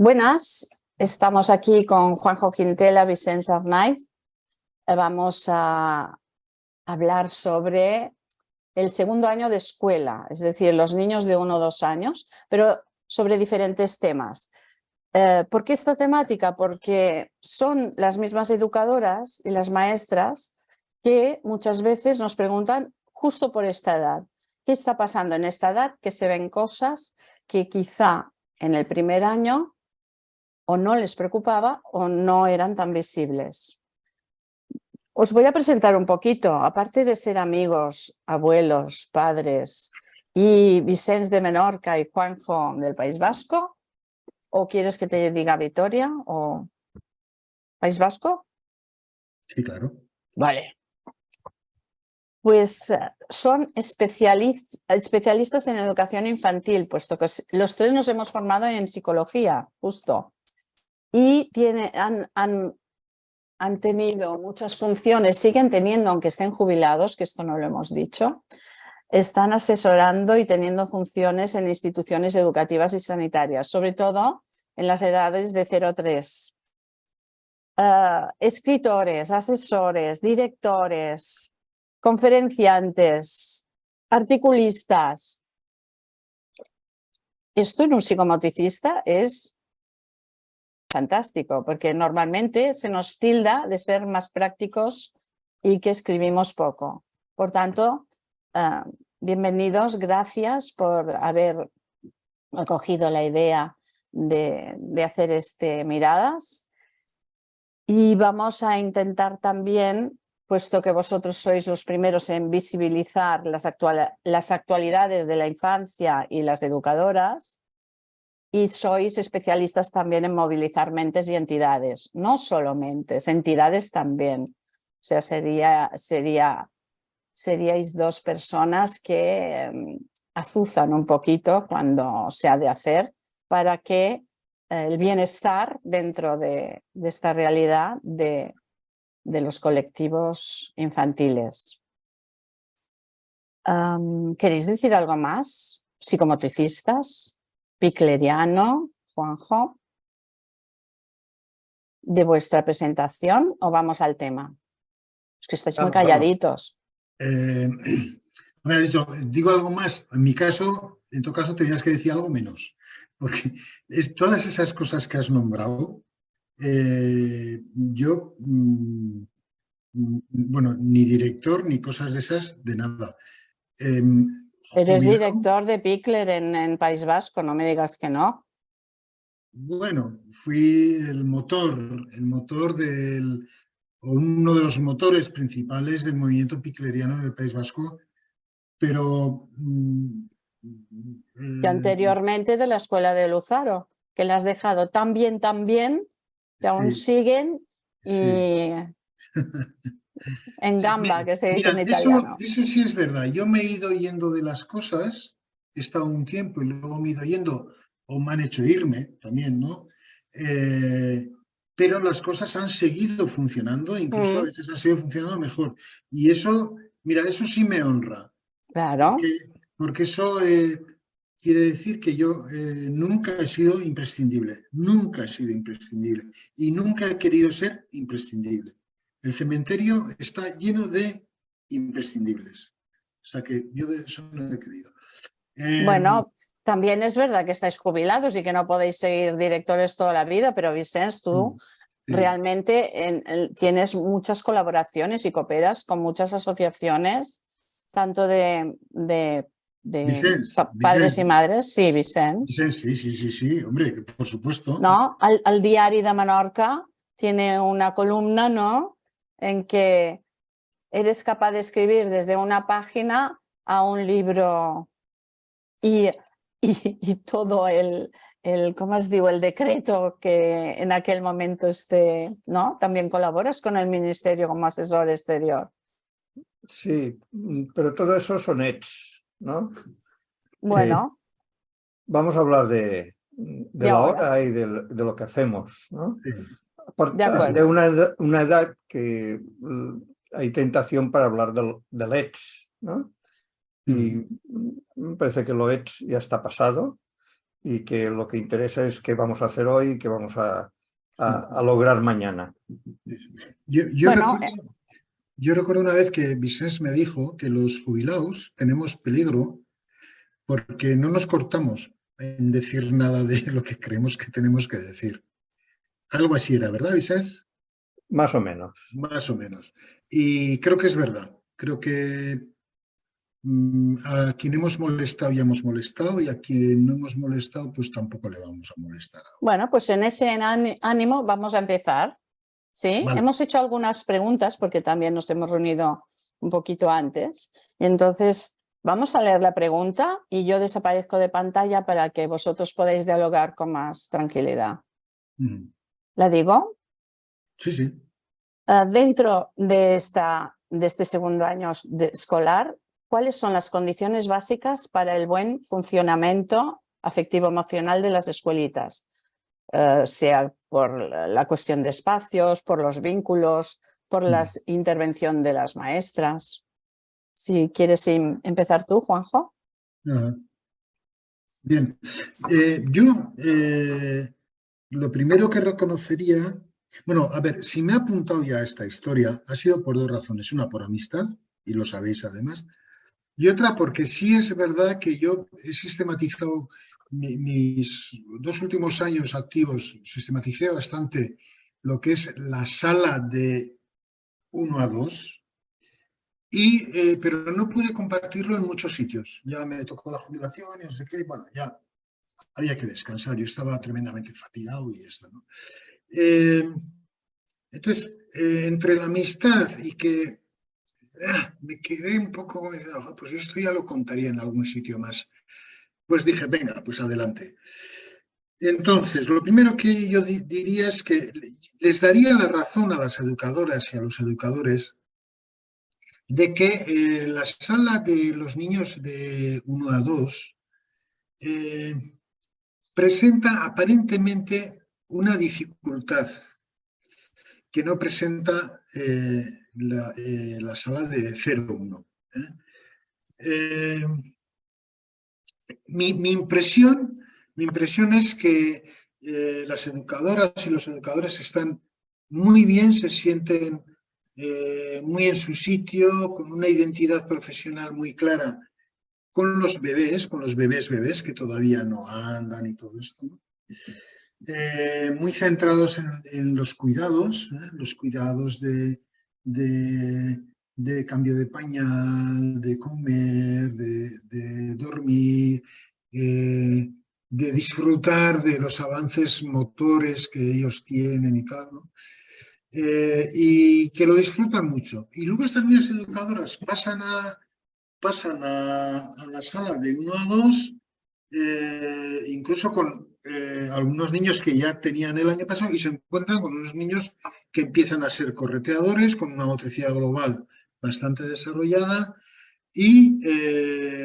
Buenas, estamos aquí con Juanjo Quintela, Vicens Arnaiz. Vamos a hablar sobre el segundo año de escuela, es decir, los niños de 1 o 2 años, pero sobre diferentes temas. ¿Por qué esta temática? Porque son las mismas educadoras y las maestras que muchas veces nos preguntan justo por esta edad. ¿Qué está pasando en esta edad? Que se ven cosas que quizá en el primer año o no les preocupaba o no eran tan visibles. Os voy a presentar un poquito, aparte de ser amigos, abuelos, padres y Vicens de Menorca y Juanjo del País Vasco. ¿O quieres que te diga Vitoria o País Vasco? Sí, claro. Vale. Pues son especialistas en educación infantil, puesto que los tres nos hemos formado en psicología, justo. Y han tenido muchas funciones, siguen teniendo, aunque estén jubilados, que esto no lo hemos dicho, están asesorando y teniendo funciones en instituciones educativas y sanitarias, sobre todo en las edades de 0 a 3. Escritores, asesores, directores, conferenciantes, articulistas. Esto en un psicomotricista es fantástico, porque normalmente se nos tilda de ser más prácticos y que escribimos poco. Por tanto, bienvenidos, gracias por haber acogido la idea de hacer Miradas. Y vamos a intentar también, puesto que vosotros sois los primeros en visibilizar las actualidades de la infancia y las educadoras, y sois especialistas también en movilizar mentes y entidades, no solo mentes, entidades también. O sea, seríais dos personas que azuzan un poquito cuando se ha de hacer para que el bienestar dentro de esta realidad de los colectivos infantiles. ¿Queréis decir algo más? Psicomotricistas, Picleriano, Juanjo, de vuestra presentación, o vamos al tema? Es que estáis muy calladitos. Digo algo más. En tu caso tenías que decir algo menos, porque todas esas cosas que has nombrado, yo, bueno, ni director ni cosas de esas, de nada. Eres Jubilado, director de Picler en País Vasco, no me digas que no. bueno, fui el motor o uno de los motores principales del movimiento picleriano en el País Vasco, pero Y anteriormente de la escuela de Luzaro, que la has dejado tan bien, que aún sí, siguen sí. y en Sí, gamba, que se dice mira, en italiano. eso sí es verdad. Yo me he ido yendo de las cosas, he estado un tiempo y luego me he ido yendo, o me han hecho irme también, ¿no? Pero las cosas han seguido funcionando, incluso a veces han seguido funcionando mejor. Y eso, mira, eso sí me honra, Claro. porque eso quiere decir que yo nunca he sido imprescindible, nunca he sido imprescindible y nunca he querido ser imprescindible. El cementerio está lleno de imprescindibles. O sea que yo de eso no he querido. Bueno, también es verdad que estáis jubilados y que no podéis seguir directores toda la vida, pero Vicens, tú sí. realmente tienes muchas colaboraciones y cooperas con muchas asociaciones, tanto de Vicens, padres y madres. Sí, Vicens. sí, hombre, por supuesto. No? El Diari de Menorca tiene una columna, ¿no?, en que eres capaz de escribir desde una página a un libro y todo ¿cómo os digo?, el decreto que en aquel momento ¿no? También colaboras con el Ministerio como asesor exterior. Sí, pero todo eso son hechos, ¿no? Bueno. Vamos a hablar de la ahora. hora y de lo que hacemos, ¿no? Sí. De acuerdo. De una edad que hay tentación para hablar del hech, ¿no? Y me parece que lo hech ya está pasado y que lo que interesa es qué vamos a hacer hoy y qué vamos a lograr mañana. Bueno, Yo recuerdo una vez que Vicens me dijo que los jubilados tenemos peligro porque no nos cortamos en decir nada de lo que creemos que tenemos que decir. Algo así era, ¿verdad, Vicens? Más o menos. Más o menos. Y creo que es verdad. Creo que a quien hemos molestado ya hemos molestado y a quien no hemos molestado pues tampoco le vamos a molestar. bueno, pues en ese ánimo vamos a empezar. ¿Sí? Vale. Hemos hecho algunas preguntas porque también nos hemos reunido un poquito antes. Entonces, vamos a leer la pregunta y yo desaparezco de pantalla para que vosotros podáis dialogar con más tranquilidad. ¿La digo? Sí, sí. Dentro de este segundo año escolar, ¿cuáles son las condiciones básicas para el buen funcionamiento afectivo-emocional de las escuelitas? Sea por la cuestión de espacios, por los vínculos, por la intervención de las maestras. Si quieres empezar tú, Juanjo. Bien, yo lo primero que reconocería, bueno, a ver, si me he apuntado ya a esta historia, ha sido por dos razones. Una, por amistad, y lo sabéis además, y otra porque sí es verdad que yo he sistematizado mis 2 últimos años activos, sistematicé bastante lo que es la sala de 1 a 2, pero no pude compartirlo en muchos sitios. Ya me tocó la jubilación y no sé qué, bueno, ya había que descansar. Yo estaba tremendamente fatigado y esto, ¿no? Entonces, entre la amistad y que me quedé un poco, pues esto ya lo contaría en algún sitio más. Pues dije, venga, pues adelante. Entonces, lo primero que yo diría es que les daría la razón a las educadoras y a los educadores de que la sala de los niños de 1 a 2 presenta aparentemente una dificultad que no presenta la sala de 0 a 1. Mi impresión es que las educadoras y los educadores están muy bien, se sienten muy en su sitio, con una identidad profesional muy clara con los bebés que todavía no andan y todo esto, ¿no? Muy centrados en los cuidados de cambio de pañal, de comer, de dormir, de disfrutar de los avances motores que ellos tienen y tal, ¿no? Y que lo disfrutan mucho. Y luego estas niñas educadoras pasan a la sala de 1 a 2, incluso con algunos niños que ya tenían el año pasado y se encuentran con unos niños que empiezan a ser correteadores, con una motricidad global bastante desarrollada y,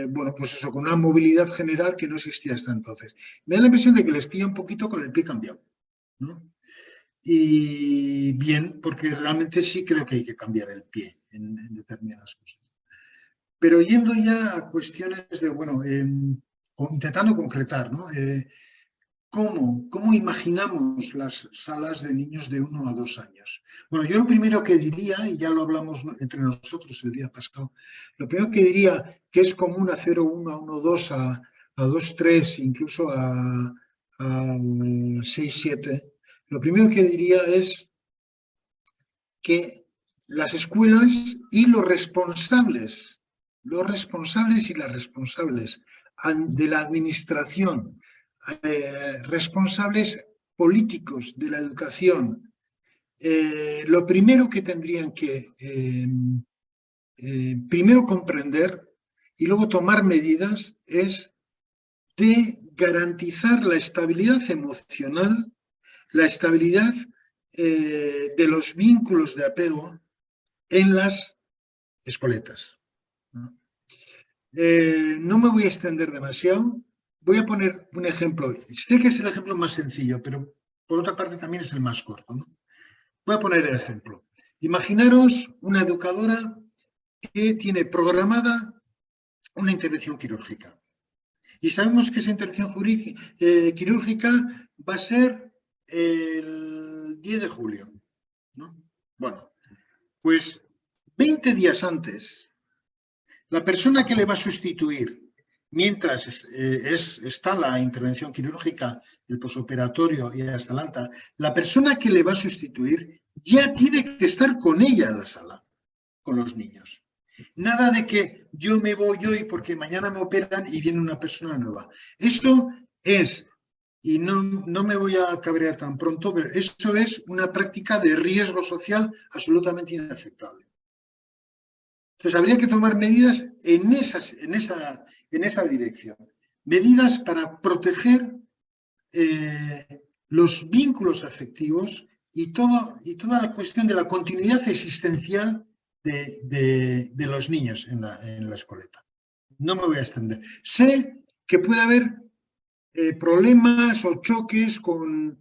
bueno, pues eso, con una movilidad general que no existía hasta entonces. Me da la impresión de que les pilla un poquito con el pie cambiado, ¿no? Y bien, porque realmente sí creo que hay que cambiar el pie en determinadas cosas. Pero yendo ya a cuestiones de, bueno, intentando concretar, ¿no? ¿Cómo imaginamos las salas de niños de 1 a 2 años? Bueno, yo lo primero que diría, y ya lo hablamos entre nosotros el día pasado, lo primero que diría que es común a 0-1, a 1-2, a 2-3, incluso a 6-7, lo primero que diría es que las escuelas y los responsables y las responsables de la administración, responsables políticos de la educación, lo primero que tendrían que primero comprender y luego tomar medidas es de garantizar la estabilidad emocional, la estabilidad de los vínculos de apego en las escoletas. No me voy a extender demasiado. Voy a poner un ejemplo. Sé que es el ejemplo más sencillo, pero por otra parte también es el más corto, ¿no? Voy a poner el ejemplo. Imaginaros una educadora que tiene programada una intervención quirúrgica Y sabemos que esa intervención quirúrgica va a ser el 10 de julio, ¿no? Bueno, pues 20 días antes, la persona que le va a sustituir mientras está la intervención quirúrgica, el posoperatorio y hasta el alta, la persona que le va a sustituir ya tiene que estar con ella en la sala, con los niños. Nada de que yo me voy hoy porque mañana me operan y viene una persona nueva. Eso es, y no me voy a cabrear tan pronto, pero eso es una práctica de riesgo social absolutamente inaceptable. Entonces, habría que tomar medidas en esa dirección. Medidas para proteger los vínculos afectivos y toda la cuestión de la continuidad existencial de los niños en la escoleta. No me voy a extender. Sé que puede haber problemas o choques con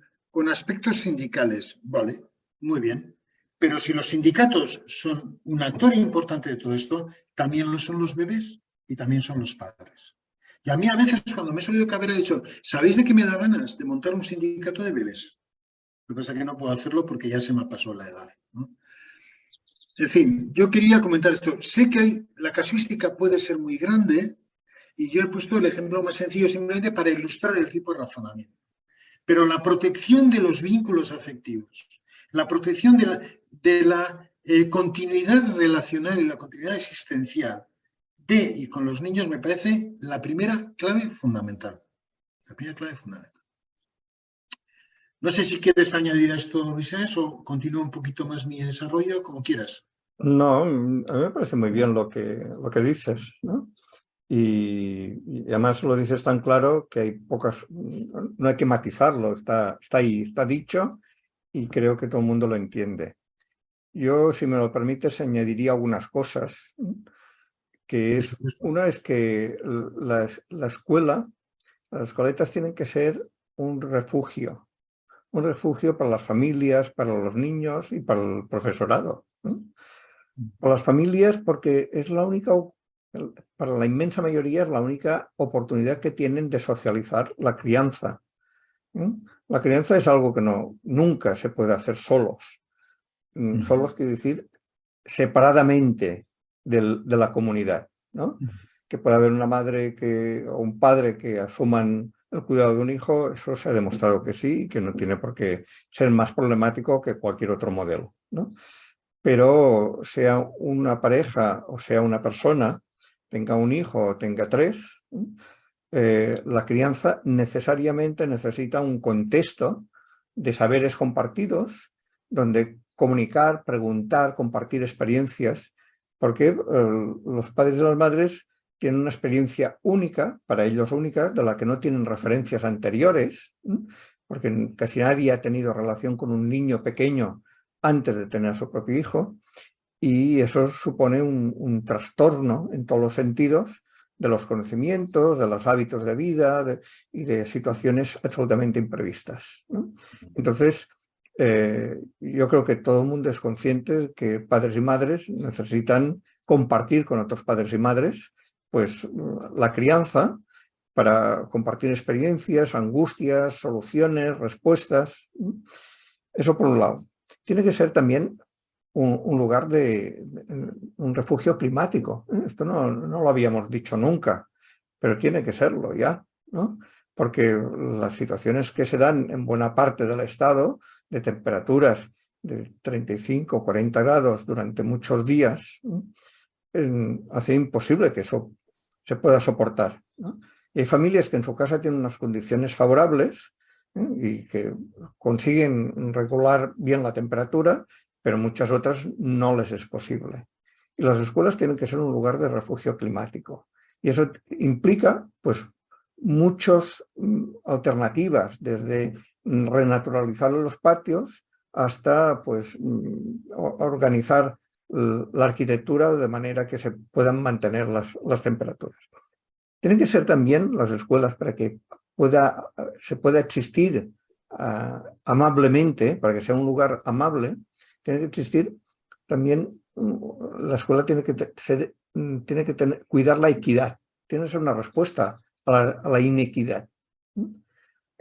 aspectos sindicales. Vale, muy bien. Pero si los sindicatos son un actor importante de todo esto, también lo son los bebés y también son los padres. Y a mí a veces cuando me he solido caber he dicho, ¿sabéis de qué me da ganas? De montar un sindicato de bebés. Lo que pasa es que no puedo hacerlo porque ya se me pasó la edad, ¿no? En fin, yo quería comentar esto. Sé que la casuística puede ser muy grande y yo he puesto el ejemplo más sencillo simplemente para ilustrar el tipo de razonamiento. Pero la protección de los vínculos afectivos, la protección de la continuidad relacional y la continuidad existencial de y con los niños me parece la primera clave fundamental. La primera clave fundamental. No sé si quieres añadir a esto, Vicente, o continúo un poquito más mi desarrollo, como quieras. No, a mí me parece muy bien lo que dices, ¿no? Y además lo dices tan claro que hay pocas, no hay que matizarlo, está ahí, está dicho y creo que todo el mundo lo entiende. Yo, si me lo permites, añadiría algunas cosas, que es, una es que la escuela, las escoletas tienen que ser un refugio para las familias, para los niños y para el profesorado, ¿no? Para las familias porque es la única, para la inmensa mayoría es la única oportunidad que tienen de socializar la crianza, ¿no? La crianza es algo que nunca se puede hacer solos. Solos quiere decir separadamente de la comunidad, ¿no? Que pueda haber una madre o un padre que asuman el cuidado de un hijo, eso se ha demostrado que sí, y que no tiene por qué ser más problemático que cualquier otro modelo, ¿no? Pero sea una pareja o sea una persona, tenga un hijo o tenga tres, la crianza necesariamente necesita un contexto de saberes compartidos, donde comunicar, preguntar, compartir experiencias, porque los padres y las madres tienen una experiencia única, para ellos única, de la que no tienen referencias anteriores, porque casi nadie ha tenido relación con un niño pequeño antes de tener a su propio hijo, y eso supone un trastorno en todos los sentidos de los conocimientos, de los hábitos de vida y de situaciones absolutamente imprevistas, ¿no? Entonces, yo creo que todo el mundo es consciente de que padres y madres necesitan compartir con otros padres y madres pues la crianza para compartir experiencias, angustias, soluciones, respuestas. Eso por un lado. Tiene que ser también un lugar un refugio climático. Esto no lo habíamos dicho nunca, pero tiene que serlo ya, ¿no? Porque las situaciones que se dan en buena parte del estado, de temperaturas de 35 o 40 grados durante muchos días, hace imposible que eso se pueda soportar, ¿no? Y hay familias que en su casa tienen unas condiciones favorables, y que consiguen regular bien la temperatura, pero muchas otras no les es posible. Y las escuelas tienen que ser un lugar de refugio climático. Y eso implica, pues, muchas alternativas, desde renaturalizar los patios hasta, pues, organizar la arquitectura de manera que se puedan mantener las temperaturas. Tienen que ser también las escuelas para que se pueda existir amablemente, para que sea un lugar amable, tiene que existir también, la escuela tiene que cuidar la equidad, tiene que ser una respuesta a la inequidad.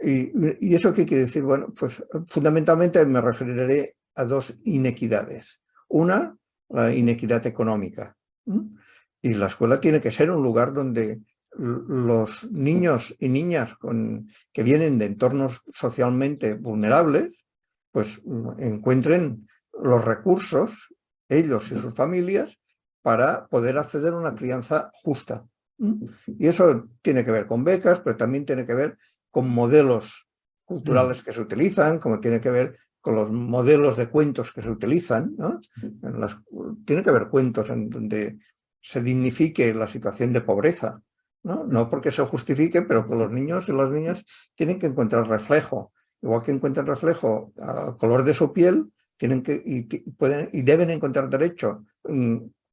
¿Y eso qué quiere decir? Bueno, pues fundamentalmente me referiré a dos inequidades. Una, la inequidad económica. Y la escuela tiene que ser un lugar donde los niños y niñas que vienen de entornos socialmente vulnerables, pues encuentren los recursos, ellos y sus familias, para poder acceder a una crianza justa. Y eso tiene que ver con becas, pero también tiene que ver con modelos culturales que se utilizan, como tiene que ver con los modelos de cuentos que se utilizan, ¿no? Tiene que haber cuentos en donde se dignifique la situación de pobreza, ¿no? No porque se justifique, pero que los niños y las niñas tienen que encontrar reflejo. Igual que encuentran reflejo al color de su piel, y deben encontrar derecho,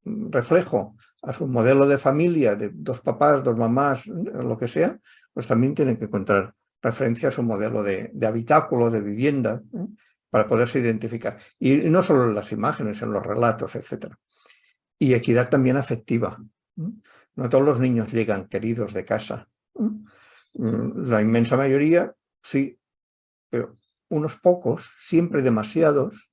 reflejo a su modelo de familia, de dos papás, dos mamás, lo que sea, pues también tienen que encontrar referencia a su modelo de habitáculo, de vivienda, para poderse identificar. Y no solo en las imágenes, en los relatos, etc. Y equidad también afectiva. No todos los niños llegan queridos de casa. La inmensa mayoría, sí, pero unos pocos, siempre demasiados,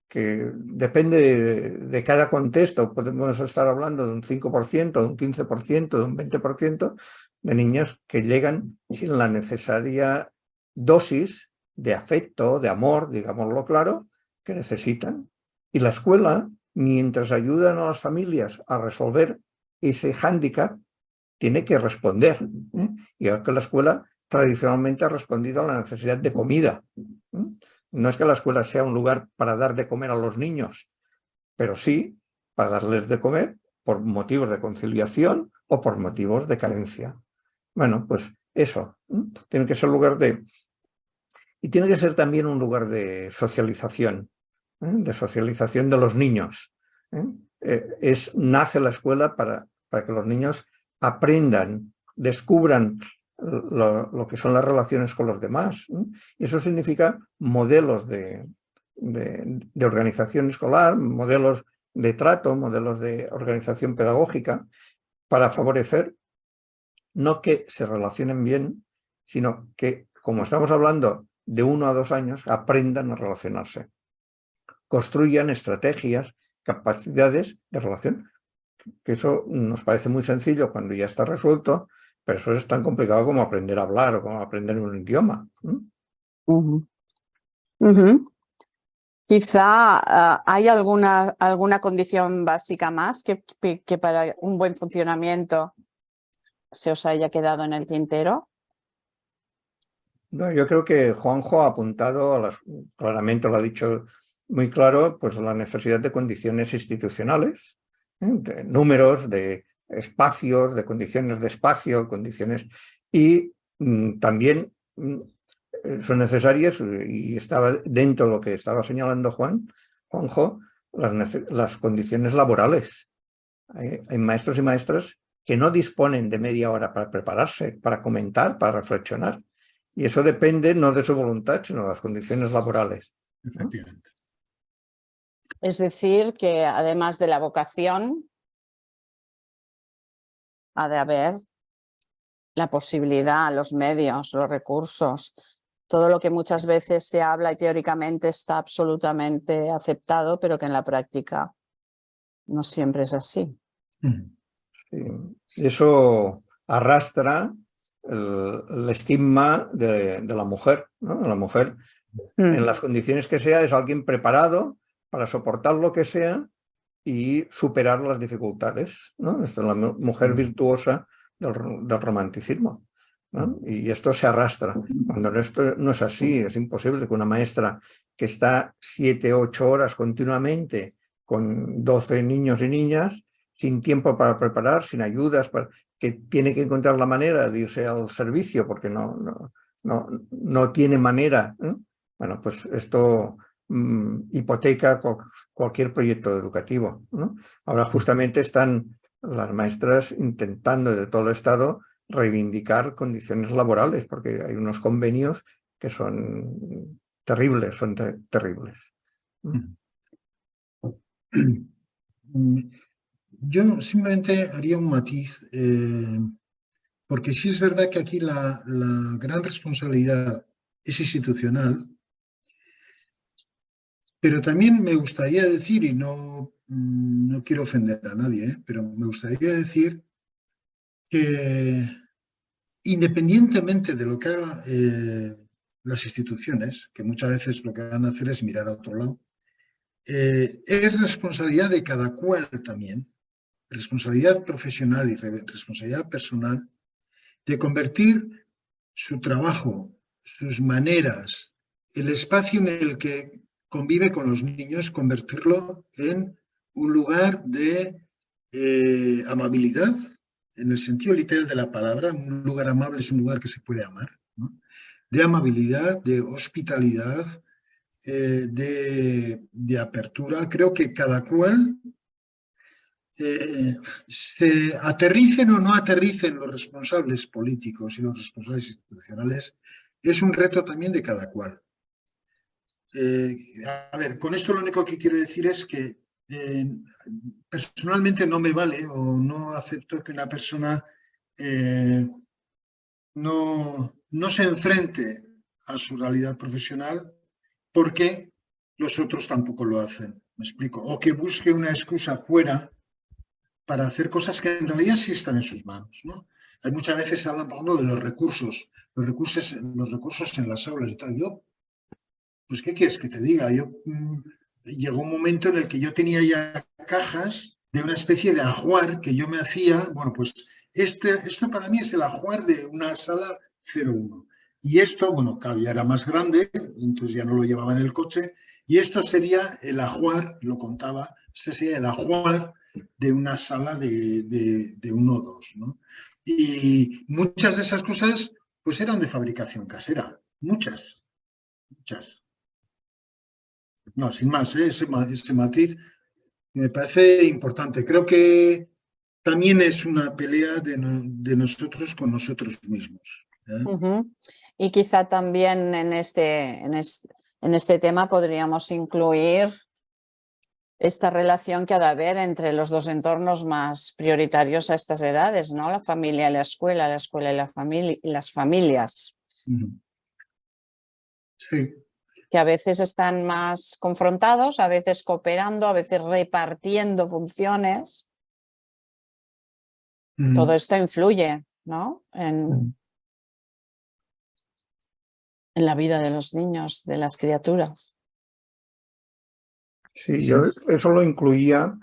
que depende de cada contexto, podemos estar hablando de un 5%, de un 15%, de un 20% de niños que llegan sin la necesaria dosis de afecto, de amor, digámoslo claro, que necesitan. Y la escuela, mientras ayudan a las familias a resolver ese hándicap, tiene que responder. Y es que la escuela tradicionalmente ha respondido a la necesidad de comida. No es que la escuela sea un lugar para dar de comer a los niños, pero sí para darles de comer por motivos de conciliación o por motivos de carencia. Bueno, pues eso. Tiene que ser lugar de... Y tiene que ser también un lugar de socialización de los niños. Nace la escuela para que los niños aprendan, descubran lo que son las relaciones con los demás. Y eso significa modelos de organización escolar, modelos de trato, modelos de organización pedagógica, para favorecer no que se relacionen bien, sino que, como estamos hablando de 1 a 2 años, aprendan a relacionarse. Construyan estrategias, capacidades de relación, que eso nos parece muy sencillo cuando ya está resuelto, pero eso es tan complicado como aprender a hablar o como aprender un idioma. Quizá hay alguna condición básica más que para un buen funcionamiento se os haya quedado en el tintero. No, yo creo que Juanjo ha apuntado, claramente lo ha dicho muy claro, pues la necesidad de condiciones institucionales, de números, de espacios, de condiciones de espacio, condiciones, y también son necesarias, y estaba dentro de lo que estaba señalando Juanjo, las condiciones laborales. Hay maestros y maestras que no disponen de media hora para prepararse, para comentar, para reflexionar. Y eso depende no de su voluntad, sino de las condiciones laborales. Efectivamente. Es decir, que además de la vocación, ha de haber la posibilidad, los medios, los recursos, todo lo que muchas veces se habla y teóricamente está absolutamente aceptado, pero que en la práctica no siempre es así. Sí. Eso arrastra el estigma de la mujer, ¿no? La mujer, en las condiciones que sea, es alguien preparado para soportar lo que sea y superar las dificultades, ¿no? Esto es la mujer virtuosa del romanticismo, ¿no? Y esto se arrastra. Cuando esto no es así, es imposible que una maestra que está 7, 8 horas continuamente con 12 niños y niñas, sin tiempo para preparar, sin ayudas, que tiene que encontrar la manera de irse al servicio porque no tiene manera. Bueno, pues esto hipoteca cualquier proyecto educativo, ¿no? Ahora justamente están las maestras intentando de todo el Estado reivindicar condiciones laborales, porque hay unos convenios que son terribles, terribles. Yo simplemente haría un matiz porque sí es verdad que aquí la gran responsabilidad es institucional, pero también me gustaría decir, y no quiero ofender a nadie, pero me gustaría decir que independientemente de lo que hagan las instituciones, que muchas veces lo que van a hacer es mirar a otro lado, es responsabilidad de cada cual también, responsabilidad profesional y responsabilidad personal, de convertir su trabajo, sus maneras, el espacio en el que convive con los niños, convertirlo en un lugar de amabilidad, en el sentido literal de la palabra. Un lugar amable es un lugar que se puede amar, ¿no? De amabilidad, de hospitalidad, de apertura. Creo que cada cual se aterricen o no aterricen los responsables políticos y los responsables institucionales, es un reto también de cada cual. A ver, con esto lo único que quiero decir es que personalmente no me vale o no acepto que una persona no se enfrente a su realidad profesional porque los otros tampoco lo hacen. ¿Me explico? O que busque una excusa fuera para hacer cosas que en realidad sí están en sus manos, ¿no? Hay muchas veces hablan, por ejemplo, de los recursos en las aulas y tal. Yo, pues, ¿qué quieres que te diga? Llegó un momento en el que yo tenía ya cajas de una especie de ajuar que yo me hacía. Bueno, pues esto para mí es el ajuar de una sala 01. Y esto, bueno, claro, ya era más grande, entonces ya no lo llevaba en el coche. Y esto sería el ajuar, lo contaba, ese sería el ajuar de una sala de 1 o 2, ¿no? Y muchas de esas cosas pues eran de fabricación casera, muchas. No, sin más, ese matiz me parece importante. Creo que también es una pelea de nosotros con nosotros mismos, ¿eh? Y quizá también en este tema podríamos incluir esta relación que ha de haber entre los dos entornos más prioritarios a estas edades, ¿no? La familia y la escuela y la familia y las familias. Sí. Que a veces están más confrontados, a veces cooperando, a veces repartiendo funciones. Todo esto influye, ¿no? En la vida de los niños, de las criaturas. Sí, yo eso lo incluía,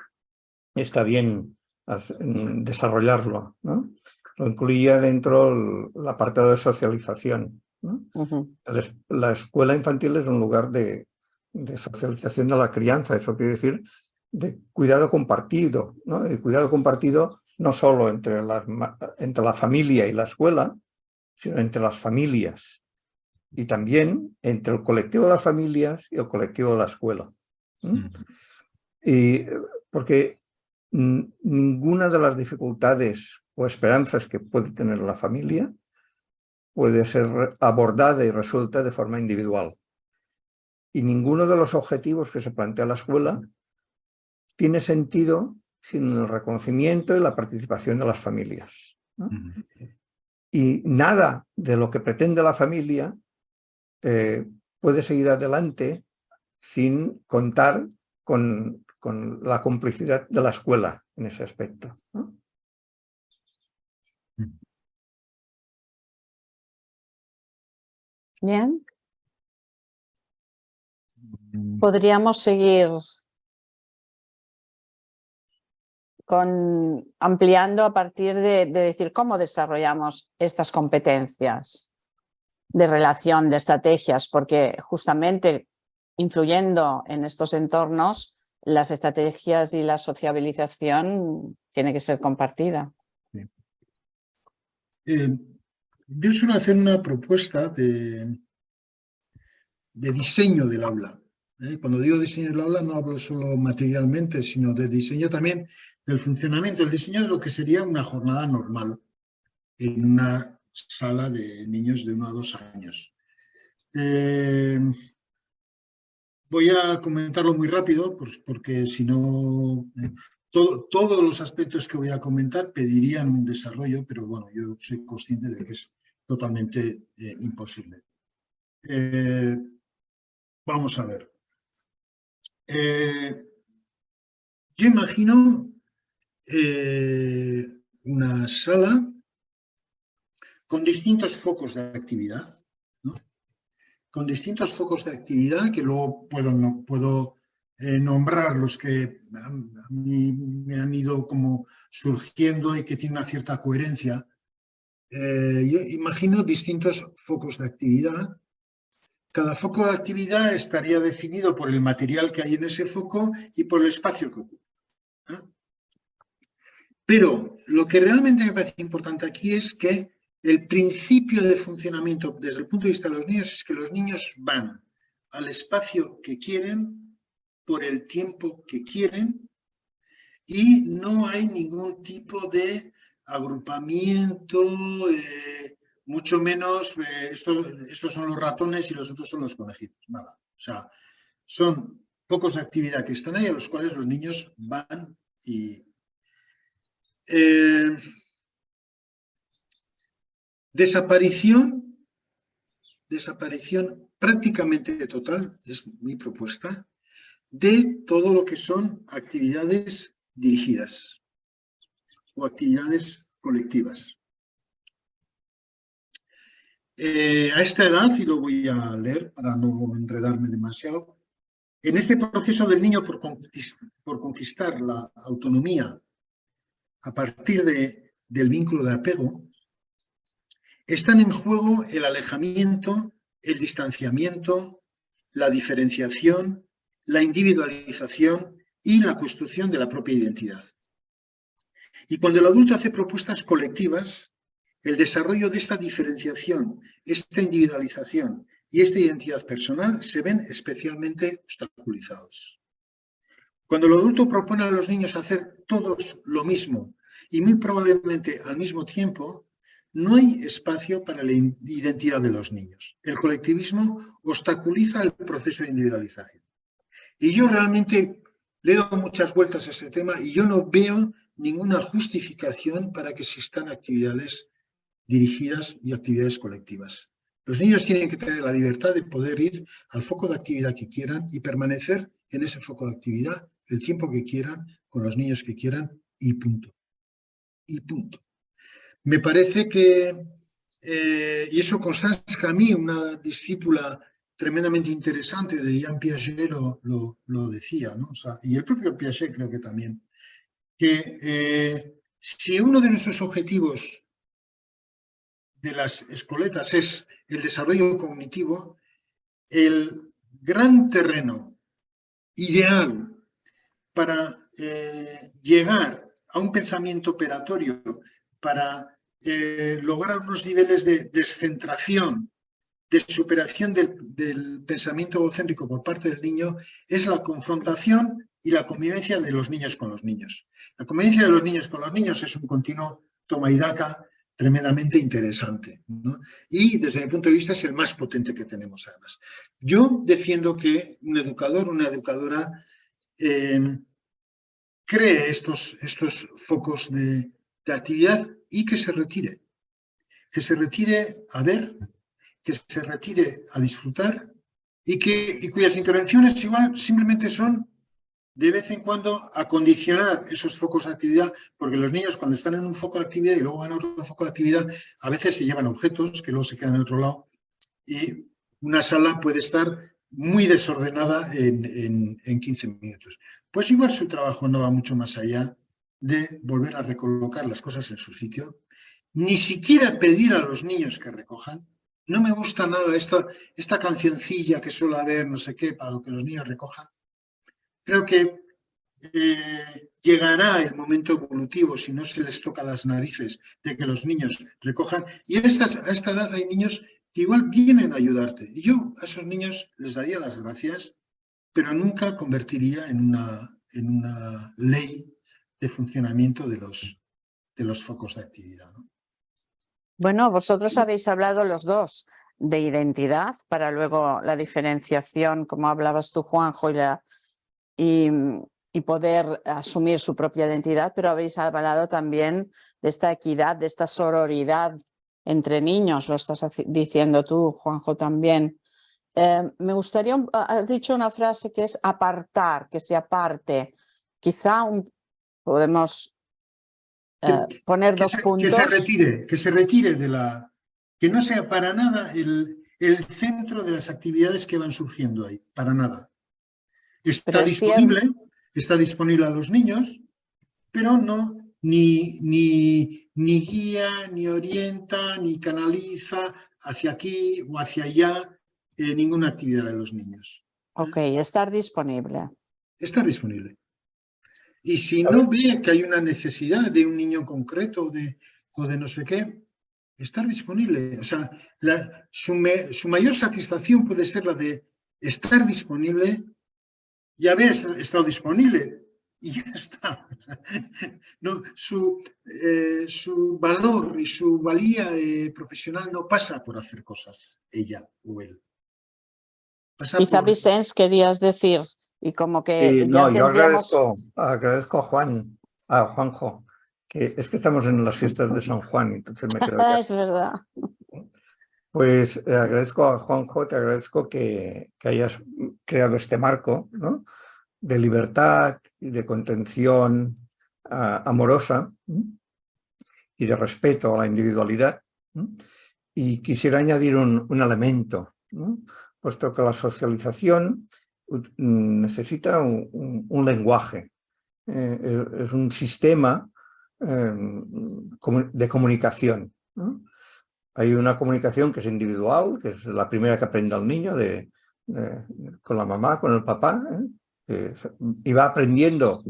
está bien desarrollarlo, ¿no? Lo incluía dentro del apartado de socialización, ¿no? La escuela infantil es un lugar de socialización de la crianza, eso quiere decir de cuidado compartido, ¿no? De cuidado compartido no solo entre la familia y la escuela, sino entre las familias y también entre el colectivo de las familias y el colectivo de la escuela. Y porque ninguna de las dificultades o esperanzas que puede tener la familia puede ser abordada y resuelta de forma individual. Y ninguno de los objetivos que se plantea la escuela tiene sentido sin el reconocimiento y la participación de las familias, ¿no? Y nada de lo que pretende la familia puede seguir adelante sin contar con la complicidad de la escuela en ese aspecto, ¿no? Bien. Podríamos seguir ampliando a partir de decir cómo desarrollamos estas competencias de relación, de estrategias, porque justamente influyendo en estos entornos, las estrategias y la sociabilización tiene que ser compartida. Yo suelo hacer una propuesta de diseño del aula. Cuando digo diseño del aula no hablo solo materialmente, sino de diseño también del funcionamiento. El diseño de lo que sería una jornada normal en una sala de niños de 1 a 2 años. Voy a comentarlo muy rápido porque si no todos los aspectos que voy a comentar pedirían un desarrollo, pero bueno, yo soy consciente de que es totalmente imposible. Vamos a ver. Yo imagino una sala con distintos focos de actividad, ¿no? Con distintos focos de actividad que luego puedo nombrar los que a mí me han ido como surgiendo y que tienen una cierta coherencia. Yo imagino distintos focos de actividad. Cada foco de actividad estaría definido por el material que hay en ese foco y por el espacio que ocupa, ¿eh? Pero lo que realmente me parece importante aquí es que el principio de funcionamiento desde el punto de vista de los niños es que los niños van al espacio que quieren, por el tiempo que quieren, y no hay ningún tipo de agrupamiento, mucho menos estos son los ratones y los otros son los conejitos. Nada. O sea, son focos de actividad que están ahí a los cuales los niños van y... Desaparición prácticamente total, es mi propuesta, de todo lo que son actividades dirigidas o actividades colectivas. A esta edad, y lo voy a leer para no enredarme demasiado, en este proceso del niño por conquistar la autonomía a partir del vínculo de apego, están en juego el alejamiento, el distanciamiento, la diferenciación, la individualización y la construcción de la propia identidad. Y cuando el adulto hace propuestas colectivas, el desarrollo de esta diferenciación, esta individualización y esta identidad personal se ven especialmente obstaculizados. Cuando el adulto propone a los niños hacer todos lo mismo y muy probablemente al mismo tiempo, no hay espacio para la identidad de los niños. El colectivismo obstaculiza el proceso de individualización. Y yo realmente le he dado muchas vueltas a ese tema y yo no veo ninguna justificación para que existan actividades dirigidas y actividades colectivas. Los niños tienen que tener la libertad de poder ir al foco de actividad que quieran y permanecer en ese foco de actividad el tiempo que quieran, con los niños que quieran y punto. Y punto. Me parece que, y eso Constance Camille, una discípula tremendamente interesante de Jean Piaget, lo decía, ¿no? O sea, y el propio Piaget creo que también, que si uno de nuestros objetivos de las escoletas es el desarrollo cognitivo, el gran terreno ideal para llegar a un pensamiento operatorio, para lograr unos niveles de descentración, de superación del pensamiento egocéntrico por parte del niño, es la confrontación y la convivencia de los niños con los niños. La convivencia de los niños con los niños es un continuo toma y daca tremendamente interesante, ¿no? Y desde mi punto de vista es el más potente que tenemos además. Yo defiendo que un educador, una educadora cree estos focos de actividad y que se retire a ver, que se retire a disfrutar y cuyas intervenciones igual simplemente son de vez en cuando acondicionar esos focos de actividad, porque los niños cuando están en un foco de actividad y luego van a otro foco de actividad, a veces se llevan objetos que luego se quedan en otro lado y una sala puede estar muy desordenada en 15 minutos. Pues igual su trabajo no va mucho más allá de volver a recolocar las cosas en su sitio, ni siquiera pedir a los niños que recojan. No me gusta nada esta cancioncilla que suele haber, no sé qué, para que los niños recojan. Creo que llegará el momento evolutivo, si no se les toca las narices, de que los niños recojan. Y a esta edad hay niños que igual vienen a ayudarte. Y yo a esos niños les daría las gracias, pero nunca convertiría en una ley de funcionamiento de los focos de actividad, ¿no? Bueno, vosotros habéis hablado los dos de identidad para luego la diferenciación, como hablabas tú, Juanjo, y y poder asumir su propia identidad, pero habéis hablado también de esta equidad, de esta sororidad entre niños, lo estás diciendo tú, Juanjo, también. Me gustaría, has dicho una frase que es apartar, que se aparte. Quizá podemos poner dos puntos. Que se retire de la... Que no sea para nada el centro de las actividades que van surgiendo ahí, para nada. Está disponible a los niños, pero no ni guía, ni orienta, ni canaliza hacia aquí o hacia allá ninguna actividad de los niños. Ok, estar disponible. Estar disponible. Y si no ve que hay una necesidad de un niño concreto o de no sé qué, estar disponible. O sea, su mayor satisfacción puede ser la de estar disponible y haber estado disponible. Y ya está. No, su valor y su valía profesional no pasa por hacer cosas, ella o él. Quizá, Vicens, querías decir, y como que no, ya yo tendríamos... agradezco a Juanjo, que es que estamos en las fiestas de San Juan, entonces me quedo ya. Es verdad. Pues agradezco a Juanjo, te agradezco que hayas creado este marco, ¿no?, de libertad y de contención amorosa y de respeto a la individualidad. Y quisiera añadir un elemento, ¿no?, puesto que la socialización necesita un lenguaje, es un sistema de comunicación, ¿no? Hay una comunicación que es individual, que es la primera que aprende el niño con la mamá, con el papá, y va aprendiendo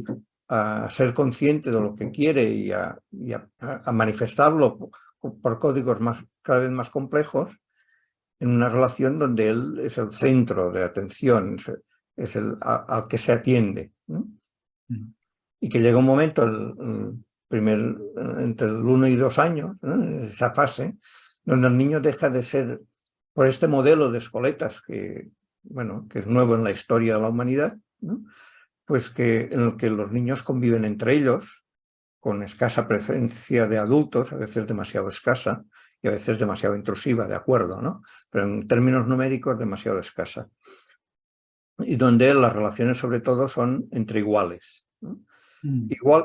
a ser consciente de lo que quiere y a manifestarlo por códigos cada vez más complejos en una relación donde él es el centro de atención, es al que se atiende, ¿no? Y que llega un momento, entre el 1 y 2 años, ¿no?, esa fase, donde el niño deja de ser, por este modelo de escoletas que es nuevo en la historia de la humanidad, ¿no?, pues en el que los niños conviven entre ellos, con escasa presencia de adultos, a veces demasiado escasa y a veces demasiado intrusiva, de acuerdo, ¿no?, pero en términos numéricos demasiado escasa. Y donde las relaciones sobre todo son entre iguales, ¿no?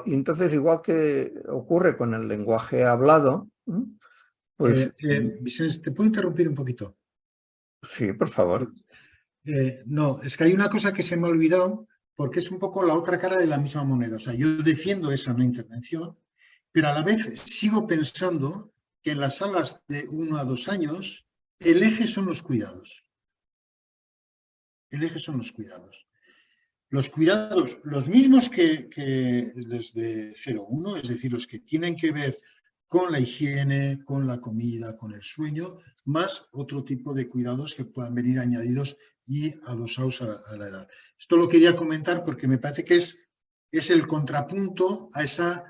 Entonces, igual que ocurre con el lenguaje hablado, pues... Vicens, ¿te puedo interrumpir un poquito? Sí, por favor. No, es que hay una cosa que se me ha olvidado, porque es un poco la otra cara de la misma moneda. O sea, yo defiendo esa no intervención, pero a la vez sigo pensando que en las salas de 1 a 2 años el eje son los cuidados. El eje son los cuidados. Los cuidados, los mismos que desde 0-1, es decir, los que tienen que ver con la higiene, con la comida, con el sueño, más otro tipo de cuidados que puedan venir añadidos y adosados a la edad. Esto lo quería comentar porque me parece que es el contrapunto a esa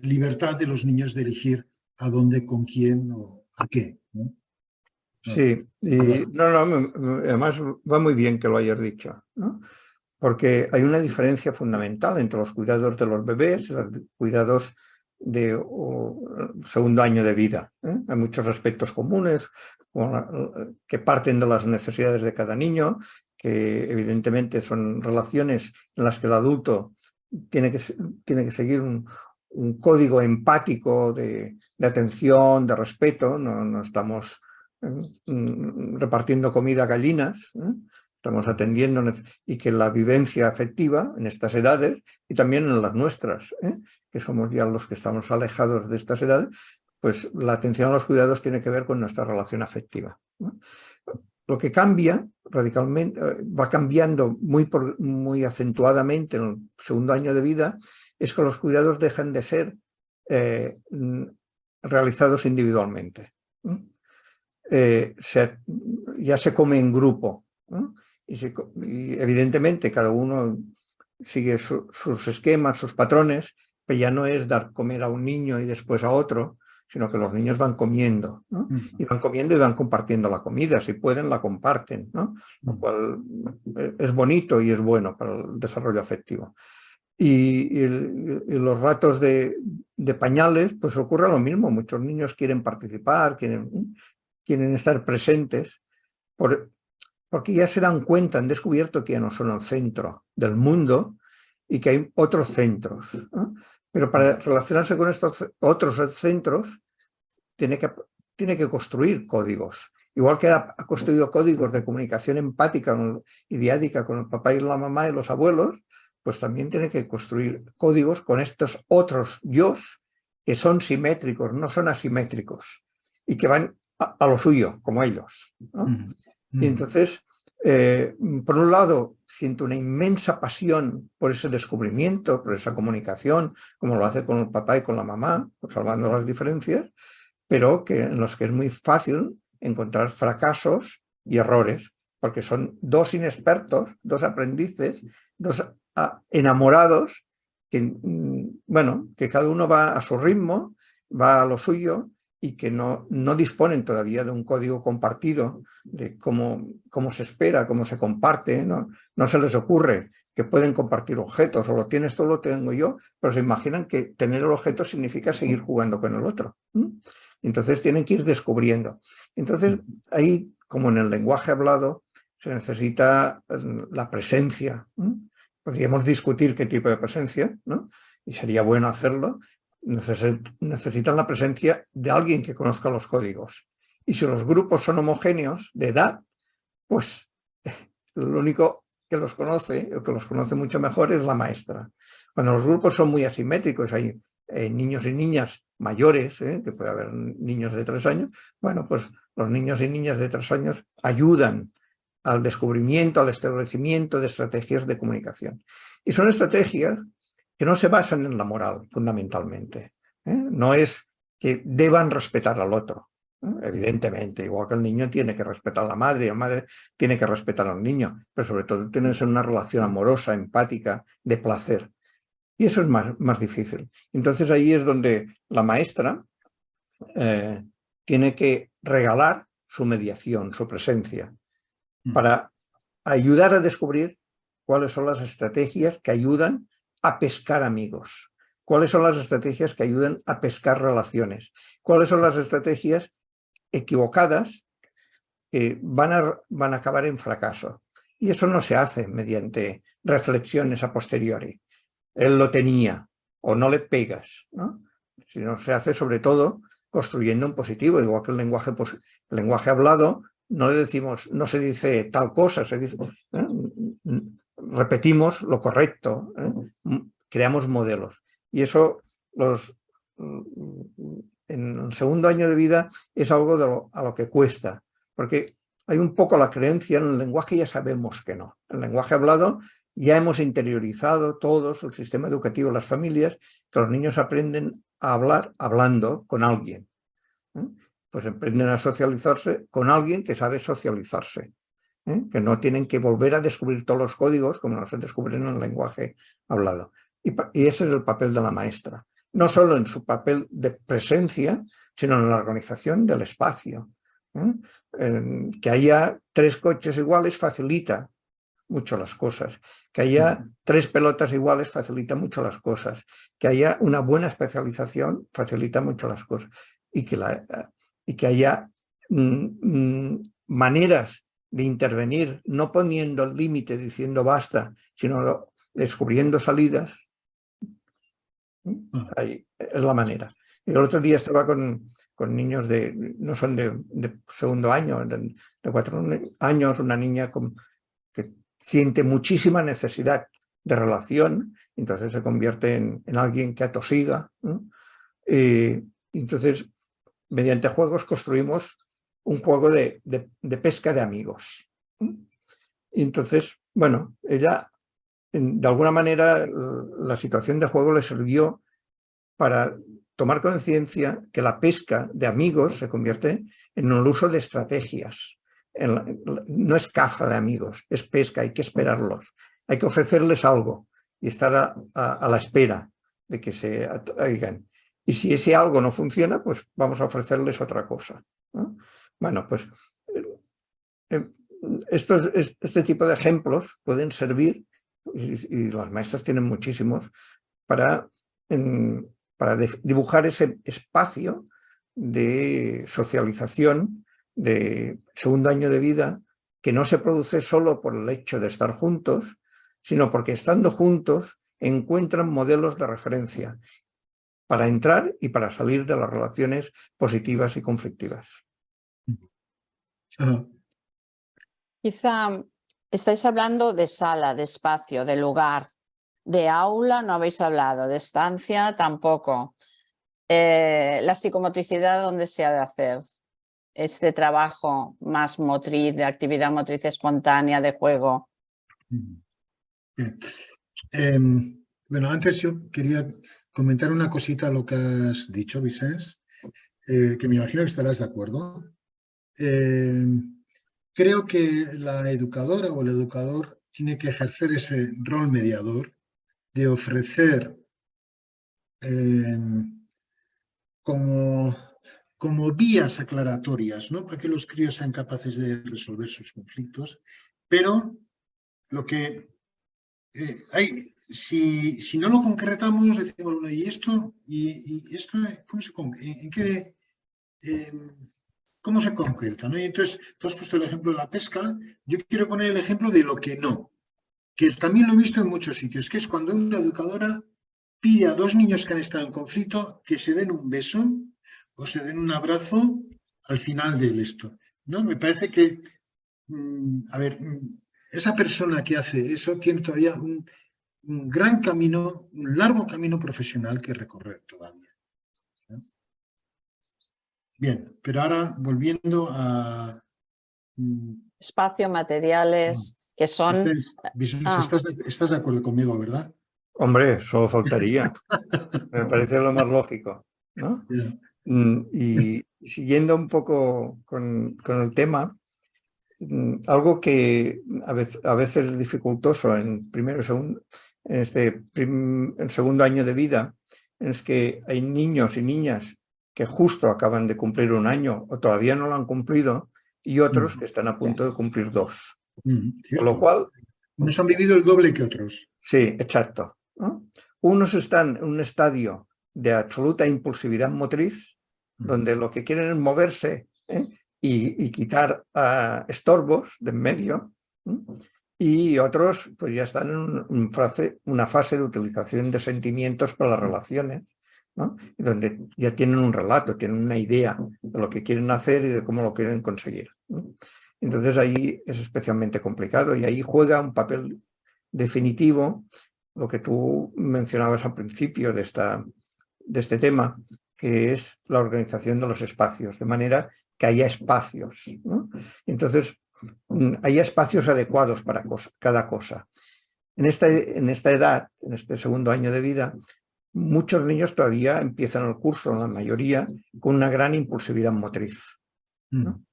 libertad de los niños de elegir a dónde, con quién o a qué, ¿no? Sí, y además va muy bien que lo hayas dicho, ¿no?, porque hay una diferencia fundamental entre los cuidados de los bebés y los cuidados de segundo año de vida, ¿eh? Hay muchos aspectos comunes que parten de las necesidades de cada niño, que evidentemente son relaciones en las que el adulto tiene que seguir un código empático de atención, de respeto. No estamos repartiendo comida a gallinas, ¿eh? Estamos atendiendo, y que la vivencia afectiva en estas edades y también en las nuestras, que somos ya los que estamos alejados de estas edades, pues la atención a los cuidados tiene que ver con nuestra relación afectiva, ¿no? Lo que cambia radicalmente, va cambiando muy acentuadamente en el segundo año de vida, es que los cuidados dejan de ser realizados individualmente, ¿no? Ya se come en grupo, ¿no? Y evidentemente cada uno sigue sus esquemas, sus patrones, pero ya no es dar comer a un niño y después a otro, sino que los niños van comiendo, ¿no? Y van comiendo y van compartiendo la comida, si pueden la comparten, ¿no? Lo cual es bonito y es bueno para el desarrollo afectivo. Y los ratos de pañales, pues ocurre lo mismo, muchos niños quieren participar, quieren estar presentes, porque ya se dan cuenta, han descubierto que ya no son el centro del mundo y que hay otros centros, ¿no? Pero para relacionarse con estos otros centros tiene que construir códigos. Igual que ha construido códigos de comunicación empática y diádica con el papá y la mamá y los abuelos, pues también tiene que construir códigos con estos otros yos que son simétricos, no son asimétricos, y que van a lo suyo, como ellos, ¿no? Y entonces, por un lado, siento una inmensa pasión por ese descubrimiento, por esa comunicación, como lo hace con el papá y con la mamá, salvando las diferencias, pero en los que es muy fácil encontrar fracasos y errores, porque son dos inexpertos, dos aprendices, dos enamorados, que, bueno, que cada uno va a su ritmo, va a lo suyo, y que no disponen todavía de un código compartido de cómo se espera, cómo se comparte, no se les ocurre que pueden compartir objetos, o lo tienes tú o lo tengo yo, pero se imaginan que tener el objeto significa seguir jugando con el otro. Entonces tienen que ir descubriendo. Entonces ahí, como en el lenguaje hablado, se necesita la presencia. Podríamos discutir qué tipo de presencia, ¿no? Y sería bueno hacerlo. Necesitan la presencia de alguien que conozca los códigos. Y si los grupos son homogéneos de edad, pues lo único que los conoce, o que los conoce mucho mejor, es la maestra. Cuando los grupos son muy asimétricos, hay niños y niñas mayores, que puede haber niños de 3 años, bueno, pues los niños y niñas de 3 años ayudan al descubrimiento, al establecimiento de estrategias de comunicación. Y son estrategias que no se basan en la moral, fundamentalmente. No es que deban respetar al otro, evidentemente, igual que el niño tiene que respetar a la madre y la madre tiene que respetar al niño, pero sobre todo tiene que ser una relación amorosa, empática, de placer. Y eso es más difícil. Entonces ahí es donde la maestra tiene que regalar su mediación, su presencia, para ayudar a descubrir cuáles son las estrategias que ayudan a pescar amigos, cuáles son las estrategias que ayudan a pescar relaciones, cuáles son las estrategias equivocadas que van a acabar en fracaso. Y eso no se hace mediante reflexiones a posteriori. Él lo tenía, o no le pegas, ¿no? Sino se hace sobre todo construyendo en positivo, igual que el lenguaje hablado. No le decimos, no se dice tal cosa, se dice, repetimos lo correcto, creamos modelos. Y eso en el segundo año de vida es algo a lo que cuesta, porque hay un poco la creencia en el lenguaje, ya sabemos que no. El lenguaje hablado ya hemos interiorizado todos, el sistema educativo, las familias, que los niños aprenden a hablar hablando con alguien. Pues aprenden a socializarse con alguien que sabe socializarse, que no tienen que volver a descubrir todos los códigos como los descubren en el lenguaje hablado. Y ese es el papel de la maestra, no solo en su papel de presencia, sino en la organización del espacio. Que haya 3 coches iguales facilita mucho las cosas, que haya 3 pelotas iguales facilita mucho las cosas, que haya una buena especialización facilita mucho las cosas, y que haya maneras de intervenir, no poniendo el límite diciendo basta, sino descubriendo salidas. Ahí es la manera. Y el otro día estaba con niños no son de segundo año, de 4 años, una niña que siente muchísima necesidad de relación, entonces se convierte en alguien que atosiga, ¿no? Entonces, mediante juegos construimos un juego de pesca de amigos. Y entonces, bueno, ella, de alguna manera, la situación de juego le sirvió para tomar conciencia que la pesca de amigos se convierte en el uso de estrategias. No es caza de amigos, es pesca, hay que esperarlos, hay que ofrecerles algo y estar a la espera de que se atraigan. Y si ese algo no funciona, pues vamos a ofrecerles otra cosa, ¿no? Bueno, pues este tipo de ejemplos pueden servir, y las maestras tienen muchísimos, para dibujar ese espacio de socialización de segundo año de vida que no se produce solo por el hecho de estar juntos, sino porque estando juntos encuentran modelos de referencia para entrar y para salir de las relaciones positivas y conflictivas. Quizá estáis hablando de sala, de espacio, de lugar, de aula no habéis hablado, de estancia tampoco. La psicomotricidad, ¿dónde se ha de hacer? Este trabajo más motriz, de actividad motriz espontánea, de juego. Bueno, antes yo quería comentar una cosita a lo que has dicho, Vicens, que me imagino que estarás de acuerdo. Creo que la educadora o el educador tiene que ejercer ese rol mediador de ofrecer como vías aclaratorias, ¿no? Para que los críos sean capaces de resolver sus conflictos, pero lo que hay, si no lo concretamos, decimos, bueno, ¿y esto cómo se concreta, ¿no? Y entonces, tú has puesto el ejemplo de la pesca, yo quiero poner el ejemplo de lo que no, que también lo he visto en muchos sitios, que es cuando una educadora pide a dos niños que han estado en conflicto que se den un beso o se den un abrazo al final de esto, ¿no? Me parece que, esa persona que hace eso tiene todavía un gran camino, un largo camino profesional que recorrer todavía, ¿no? Bien, pero ahora volviendo a... Espacio, materiales, que son... Vicens, estás de acuerdo conmigo, ¿verdad? Hombre, solo faltaría. Me parece lo más lógico, ¿no? Yeah. Y siguiendo un poco con el tema, algo que a veces es dificultoso en primero y segundo, en segundo año de vida, es que hay niños y niñas que justo acaban de cumplir un año o todavía no lo han cumplido y otros que están a punto de cumplir 2. Con lo cual... Unos han vivido el doble que otros. Sí, exacto, ¿no? Unos están en un estadio de absoluta impulsividad motriz, donde lo que quieren es moverse y quitar estorbos de en medio, y otros pues ya están en una fase de utilización de sentimientos para las relaciones, ¿no? Donde ya tienen un relato, tienen una idea de lo que quieren hacer y de cómo lo quieren conseguir, ¿no? Entonces ahí es especialmente complicado y ahí juega un papel definitivo lo que tú mencionabas al principio de este tema, que es la organización de los espacios, de manera que haya espacios, ¿no? Entonces, haya espacios adecuados para cada cosa. En esta edad, en este segundo año de vida, muchos niños todavía empiezan el curso, la mayoría, con una gran impulsividad motriz, ¿no?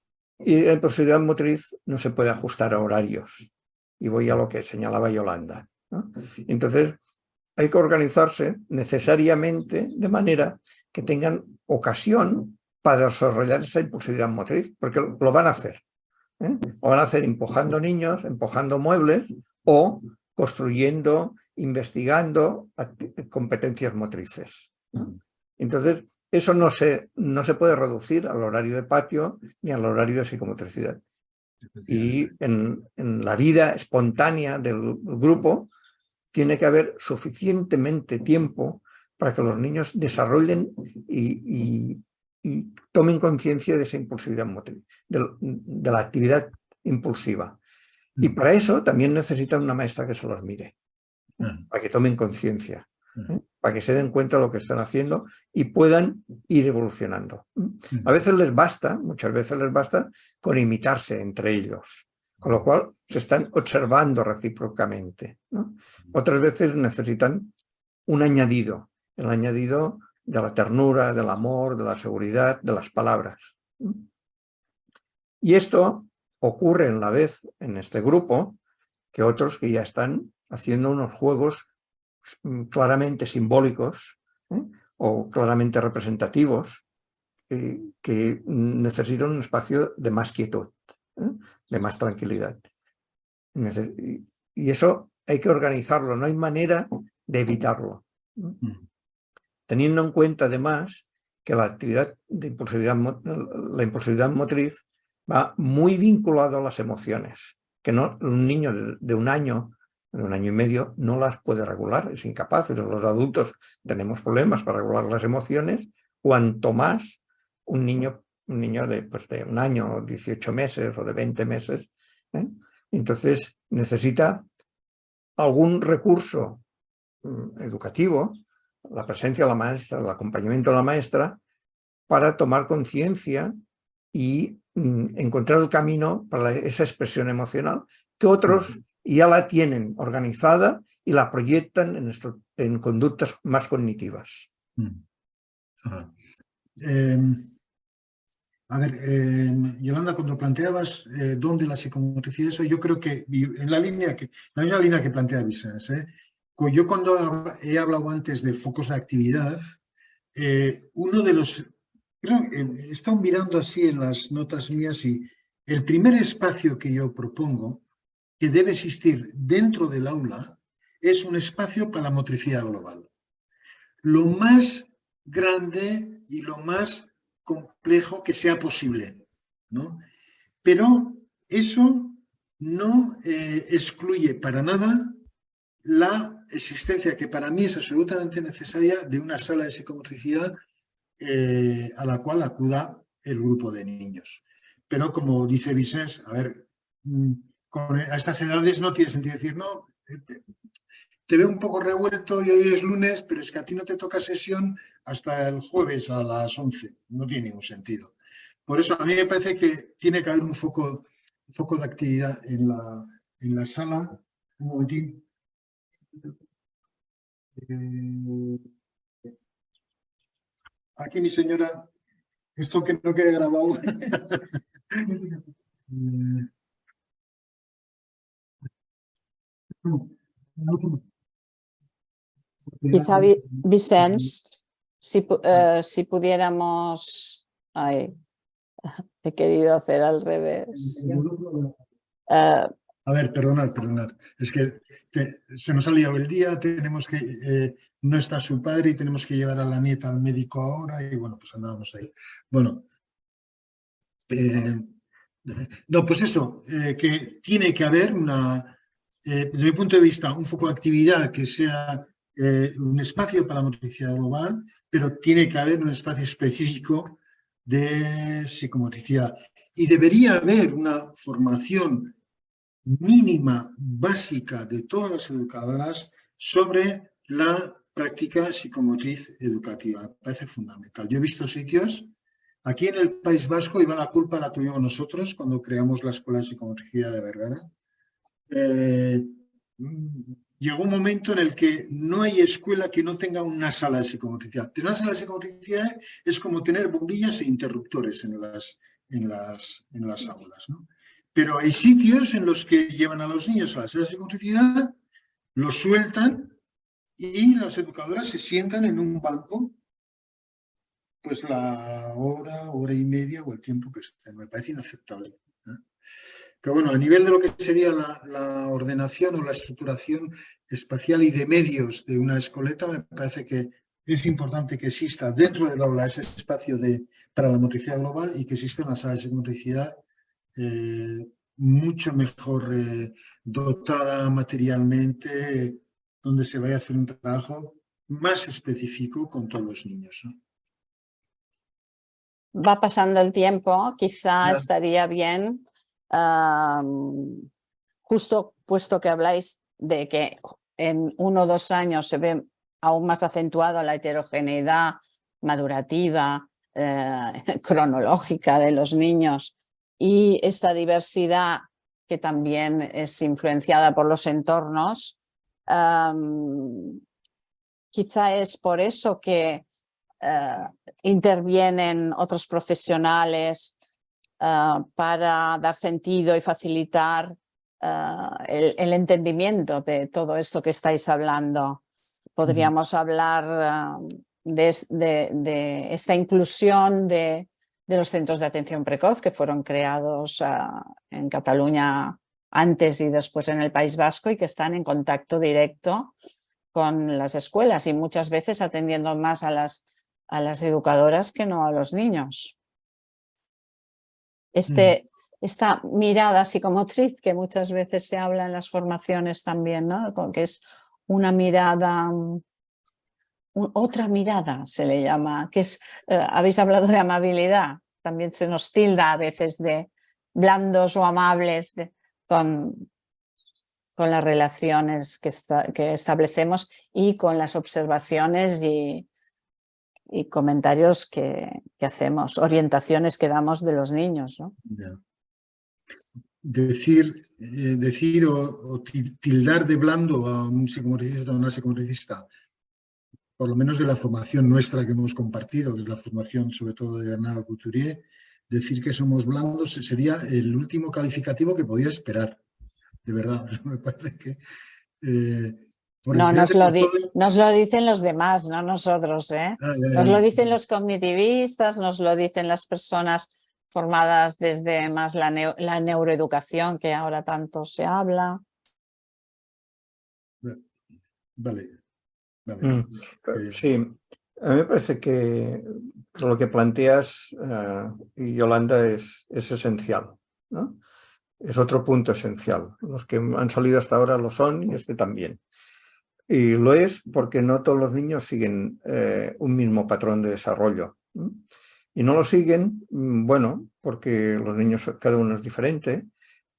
Y la impulsividad motriz no se puede ajustar a horarios. Y voy a lo que señalaba Yolanda, ¿no? Entonces, hay que organizarse necesariamente de manera que tengan ocasión para desarrollar esa impulsividad motriz, porque lo van a hacer, ¿eh? Lo van a hacer empujando niños, empujando muebles o construyendo, investigando competencias motrices, ¿no? Entonces, eso no se puede reducir al horario de patio ni al horario de psicomotricidad. Y en la vida espontánea del grupo tiene que haber suficientemente tiempo para que los niños desarrollen y tomen conciencia de esa impulsividad motriz, de la actividad impulsiva. Y para eso también necesitan una maestra que se los mire, para que tomen conciencia, para que se den cuenta de lo que están haciendo y puedan ir evolucionando. A veces les basta, muchas veces les basta con imitarse entre ellos, con lo cual se están observando recíprocamente, ¿no? Otras veces necesitan un añadido, el añadido de la ternura, del amor, de la seguridad, de las palabras. Y esto ocurre en la vez en este grupo que otros que ya están haciendo unos juegos claramente simbólicos, o claramente representativos que necesitan un espacio de más quietud, de más tranquilidad. Y eso hay que organizarlo, no hay manera de evitarlo. Teniendo en cuenta además que la actividad de la impulsividad motriz va muy vinculado a las emociones, que no, un niño de un año y medio no las puede regular, es incapaz. Los adultos tenemos problemas para regular las emociones, cuanto más un niño de un año, 18 meses o de 20 meses. Entonces necesita algún recurso educativo, la presencia de la maestra, el acompañamiento de la maestra, para tomar conciencia y encontrar el camino para esa expresión emocional que otros ya la tienen organizada y la proyectan en conductas más cognitivas. A ver, Yolanda, cuando planteabas dónde la psicomotricidad, eso yo creo que en la misma línea que plantea Vicens, yo cuando he hablado antes de focos de actividad, uno de los... he estado mirando así en las notas mías y el primer espacio que yo propongo que debe existir dentro del aula es un espacio para la motricidad global. Lo más grande y lo más complejo que sea posible, ¿no? Pero eso no excluye para nada la existencia, que para mí es absolutamente necesaria, de una sala de psicomotricidad a la cual acuda el grupo de niños. Pero como dice Vicens, a ver, a estas edades no tiene sentido decir, no, te veo un poco revuelto y hoy es lunes, pero es que a ti no te toca sesión hasta el jueves a las 11. No tiene ningún sentido. Por eso a mí me parece que tiene que haber un foco de actividad en la sala. Un momentín. Aquí mi señora, esto que no quede grabado. Quizá, Vicens, si pudiéramos... Ay, he querido hacer al revés. A ver, perdonad. Es que se nos ha liado el día, tenemos que... no está su padre y tenemos que llevar a la nieta al médico ahora y bueno, pues andábamos ahí. Bueno. No, pues eso, que tiene que haber desde mi punto de vista, un foco de actividad que sea un espacio para la motricidad global, pero tiene que haber un espacio específico de psicomotricidad. Y debería haber una formación mínima, básica, de todas las educadoras sobre la práctica psicomotriz educativa. Me parece fundamental. Yo he visto sitios, aquí en el País Vasco, y la culpa la tuvimos nosotros cuando creamos la Escuela de Psicomotricidad de Vergara. Llegó un momento en el que no hay escuela que no tenga una sala de psicomotricidad. Tener una sala de psicomotricidad es como tener bombillas e interruptores en las aulas, ¿no? Pero hay sitios en los que llevan a los niños a la sala de psicomotricidad, los sueltan y las educadoras se sientan en un banco pues la hora y media o el tiempo que esté. Me parece inaceptable. Pero bueno, a nivel de lo que sería la ordenación o la estructuración espacial y de medios de una escoleta, me parece que es importante que exista dentro del aula ese espacio para la motricidad global y que exista una sala de psicomotricidad mucho mejor dotada materialmente, donde se vaya a hacer un trabajo más específico con todos los niños, ¿no? Va pasando el tiempo, quizá estaría bien, justo puesto que habláis de que en 1 o 2 años se ve aún más acentuada la heterogeneidad madurativa, cronológica de los niños y esta diversidad que también es influenciada por los entornos, quizá es por eso que intervienen otros profesionales para dar sentido y facilitar el entendimiento de todo esto que estáis hablando. Podríamos hablar de esta inclusión de los centros de atención precoz que fueron creados en Cataluña antes y después en el País Vasco y que están en contacto directo con las escuelas y muchas veces atendiendo más a las educadoras que no a los niños. Esta mirada psicomotriz que muchas veces se habla en las formaciones también, ¿no? Que es una mirada, otra mirada se le llama, que es, habéis hablado de amabilidad, también se nos tilda a veces de blandos o amables con las relaciones que establecemos y con las observaciones y comentarios que hacemos, orientaciones que damos de los niños, ¿no? Yeah. Decir o tildar de blando a un psicomotricista o una psicomotricista, por lo menos de la formación nuestra que hemos compartido, que es la formación sobre todo de Bernard Couturier, decir que somos blandos sería el último calificativo que podía esperar. De verdad, me parece que... no, nos lo dicen los demás, no nosotros, ¿eh? Nos lo dicen los cognitivistas, nos lo dicen las personas formadas desde más la neuroeducación, que ahora tanto se habla. Vale. Sí, a mí me parece que lo que planteas, Yolanda, es esencial, ¿no? Es otro punto esencial. Los que han salido hasta ahora lo son y este también. Y lo es porque no todos los niños siguen un mismo patrón de desarrollo. Y no lo siguen, bueno, porque los niños, cada uno es diferente,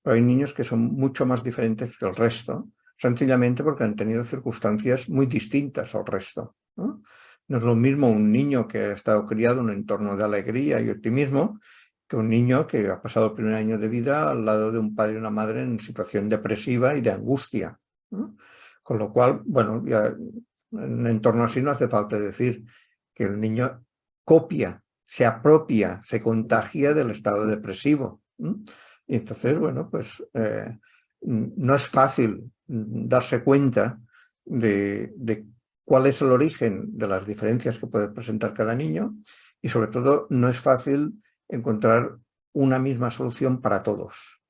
pero hay niños que son mucho más diferentes que el resto, sencillamente porque han tenido circunstancias muy distintas al resto, ¿no? No es lo mismo un niño que ha estado criado en un entorno de alegría y optimismo que un niño que ha pasado el primer año de vida al lado de un padre y una madre en situación depresiva y de angustia, ¿no? Con lo cual, bueno, ya en un entorno así no hace falta decir que el niño copia, se apropia, se contagia del estado depresivo. Y entonces, bueno, pues no es fácil darse cuenta de cuál es el origen de las diferencias que puede presentar cada niño y sobre todo no es fácil encontrar una misma solución para todos.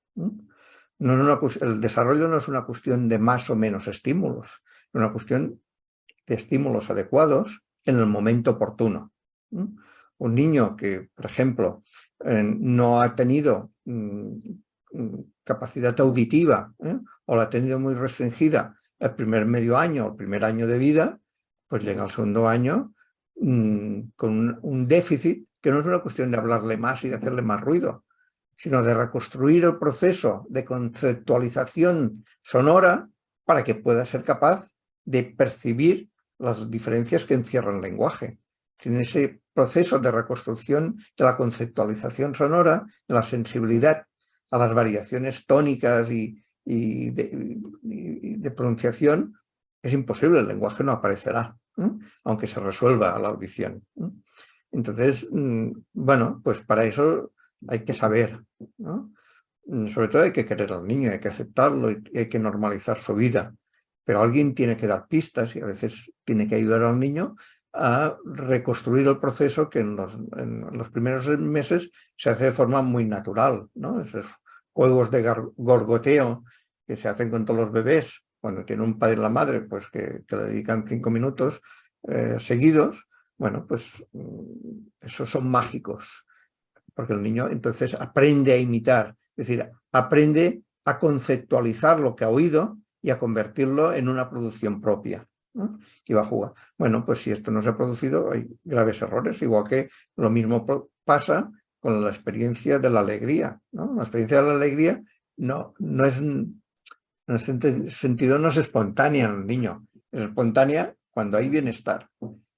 El desarrollo no es una cuestión de más o menos estímulos, es una cuestión de estímulos adecuados en el momento oportuno. Un niño que, por ejemplo, no ha tenido capacidad auditiva o la ha tenido muy restringida el primer medio año o el primer año de vida, pues llega al segundo año con un déficit que no es una cuestión de hablarle más y de hacerle más ruido, sino de reconstruir el proceso de conceptualización sonora para que pueda ser capaz de percibir las diferencias que encierra el lenguaje. En ese proceso de reconstrucción de la conceptualización sonora, de la sensibilidad a las variaciones tónicas y de pronunciación, es imposible, el lenguaje no aparecerá, aunque se resuelva a la audición. Entonces, bueno, pues para eso hay que saber, ¿no? Sobre todo hay que querer al niño, hay que aceptarlo y hay que normalizar su vida. Pero alguien tiene que dar pistas y a veces tiene que ayudar al niño a reconstruir el proceso que en los primeros meses se hace de forma muy natural, ¿no? Esos juegos de gorgoteo que se hacen con todos los bebés cuando tiene un padre y la madre, pues que le dedican 5 minutos seguidos, bueno, pues esos son mágicos, porque el niño entonces aprende a imitar, es decir, aprende a conceptualizar lo que ha oído y a convertirlo en una producción propia, ¿no? Y va a jugar. Bueno, pues si esto no se ha producido, hay graves errores, igual que lo mismo pasa con la experiencia de la alegría, ¿no? La experiencia de la alegría no es, en ese sentido, no es espontánea en el niño, es espontánea cuando hay bienestar.